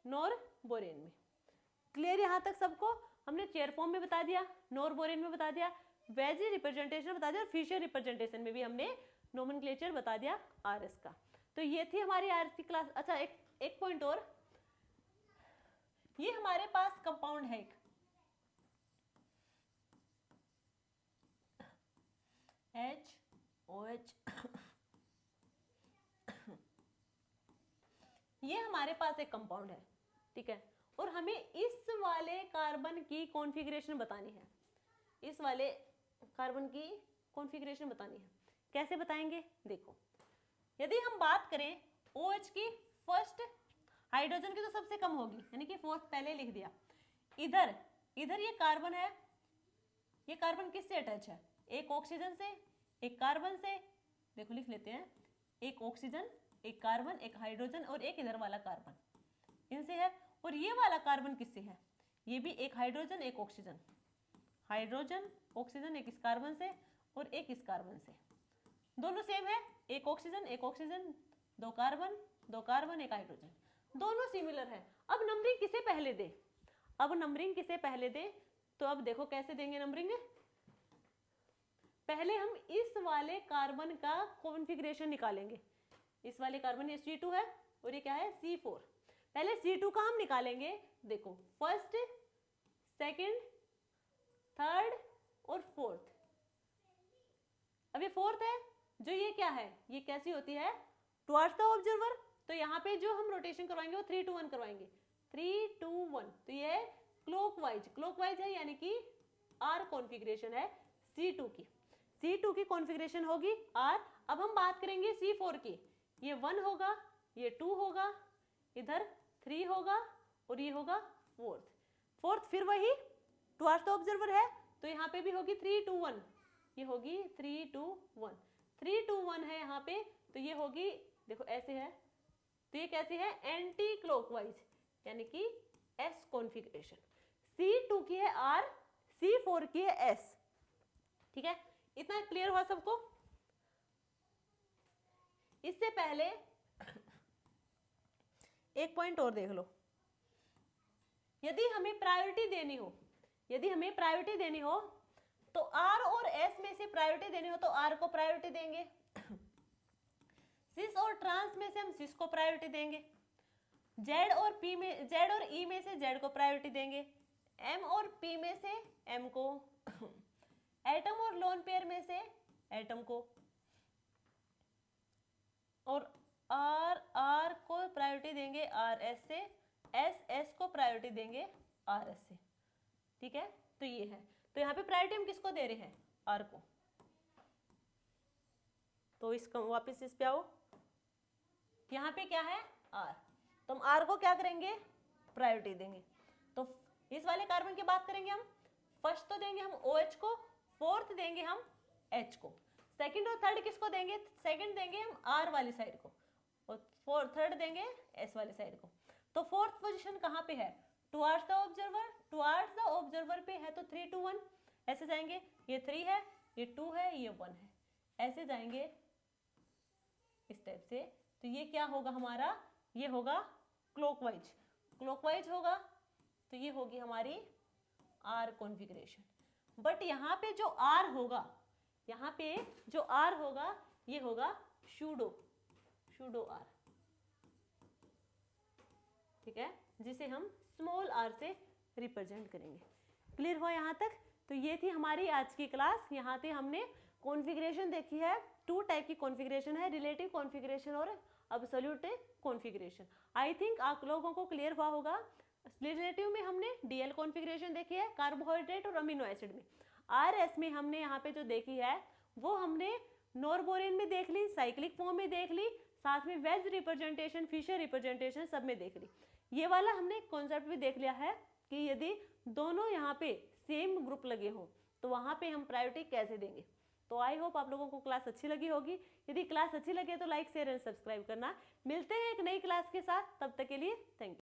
A: नॉरबोरेन में। क्लियर यहाँ तक सबको? हमने चेयर फॉर्म में बता दिया, नॉरबोरेन में बता दिया, वेजी रिप्रेजेंटेशन बता दिया, और फिशर रिप्रेजेंटेशन में भी हमने नोमेनक्लेचर बता दिया RS का। तो ये थी हमारी आज की क्लास। अच्छा, एक पॉइंट और, ये हमारे पास कंपाउंड है एक HOH ये हमारे पास एक कंपाउंड है, ठीक है, और हमें इस वाले कार्बन की कॉन्फ़िगरेशन बतानी है, इस वाले कार्बन की कॉन्फ़िगरेशन बतानी है। कैसे बताएंगे? देखो, यदि हम बात करें OH की, फर्स्ट हाइड्रोजन की तो सबसे कम होगी, यानी कि 4th पहले लिख दिया। इधर ये कार्बन है, ये कार्बन किससे अटैच है? एक ऑक्सीजन से, एक कार्बन से, देखो लिख लेते हैं, एक ऑक्सीजन, एक कार्बन, एक हाइड्रोजन और एक इधर वाला कार्बन, इनसे है। और ये वाला कार्बन किससे है? ये भी एक हाइड्रोजन, एक ऑक्सीजन, हाइड्रोजन ऑक्सीजन, एक इस कार्बन से और एक इस कार्बन से, दोनों सेम है, एक ऑक्सीजन, दो कार्बन, एक हाइड्रोजन, दोनों सिमिलर है। अब नंबरिंग किसे पहले दे? तो अब देखो कैसे देंगे नंबरिंग। पहले हम इस वाले कार्बन का कॉन्फ़िगरेशन निकालेंगे। इस वाले कार्बन ये C2 है और ये क्या है C4। पहले C2 का हम निकालेंगे। देखो, फर्स्ट, सेकंड, थर्ड और फोर्थ। अब ये फोर्थ है, जो ये क्या है, ये कैसी होती है? Towards the observer. तो यहाँ पे जो हम रोटेशन करवाएंगे वो 3 to 1 करवाएंगे, 3 to 1। तो ये क्लॉकवाइज है, यानी कि R कॉन्फ़िगरेशन है C2 की। C2 की कॉन्फ़िगरेशन होगी R। अब हम बात करेंगे C4 की, ये 1 होगा, ये 2 होगा, इधर 3 होगा और ये होगा फोर्थ। फिर वही टुवर्ड्स द ऑब्जर्वर है, तो यहाँ पे भी होगी 3 to 1, ये होगी 3 to 1, 3 to 1 है यहाँ पे, तो ये होगी, देखो ऐसे है, तो ये कैसी है? एंटी क्लॉकवाइज, यानी कि S कॉन्फ़िगरेशन। C2 की है R, C4 की है S, ठीक है। इतना क्लियर हुआ सबको? इससे पहले एक पॉइंट और देख लो, यदि हमें प्रायोरिटी देनी हो, तो R और S में से प्रायोरिटी देनी हो तो R को प्रायोरिटी देंगे, सिस और ट्रांस में से हम सिस को प्रायोरिटी देंगे, Z और E में से Z को प्रायोरिटी देंगे, M और P में से M को, एटम और लोन पेयर में से एटम को, और R को प्रायोरिटी देंगे RS से, S को प्रायोरिटी देंगे RS से, ठीक है। तो ये है, तो यहाँ पे प्रायोरिटी हम किसको दे रहे हैं? R को। तो इसको वापस इस पे आओ, यहाँ पे क्या है? R, तो हम R को क्या करेंगे? प्रायोरिटी देंगे। तो इस वाले कार्बन की बात करेंगे हम, फर्स्ट तो देंगे हम OH को, फोर्थ देंगे हम H को, सेकंड और थर्ड किसको देंगे? सेकंड देंगे हम R वाली साइड को और थर्ड देंगे S वाली साइड को। तो फोर्थ पोजीशन कहाँ पे है? Towards the observer, towards the observer पे है तो 3 to 1 ऐसे जाएंगे, ये 3 है, ये 2 है, ये 1 है, ऐसे जाएंगे इस टाइप से। तो ये क्या होगा हमारा? ये होगा क्लॉकवाइज, क्लॉकवाइज होगा तो ये होगी हमारी आर कॉन्फ़िगरेशन। बट यहाँ पे जो आर होगा, यहाँ पे जो आर होगा ये होगा सूडो, सूडो आर, ठीक है, जिसे हम स्मॉल आर से रिप्रेजेंट करेंगे। क्लियर हुआ यहाँ तक? तो ये थी हमारी आज की क्लास। यहाँ पे हमने कॉन्फ़िगरेशन देखी है, 2 टाइप की कॉन्फ़िगरेशन है, रिलेटिव कॉन्फ़िगरेशन और एब्सोल्यूट कॉन्फ़िगरेशन। आई थिंक आप लोगों को क्लियर हुआ होगा। रिलेटिव में हमने डीएल कॉन्फ़िगरेशन देखी है कार्बोहाइड्रेट और अमीनो एसिड में। आरएस में हमने यहाँ पे जो देखी है वो हमने नॉरबोरेन में देख ली, साइक्लिक फॉर्म में देख ली, साथ में वेज रिप्रेजेंटेशन, फिशर रिप्रेजेंटेशन सब में देख ली। ये वाला हमने कॉन्सेप्ट भी देख लिया है कि यदि दोनों यहाँ पे सेम ग्रुप लगे हों तो वहाँ पे हम प्रायोरिटी कैसे देंगे। तो आई होप आप लोगों को क्लास अच्छी लगी होगी। यदि क्लास अच्छी लगे तो लाइक शेयर एंड सब्सक्राइब करना। मिलते हैं एक नई क्लास के साथ, तब तक के लिए थैंक यू।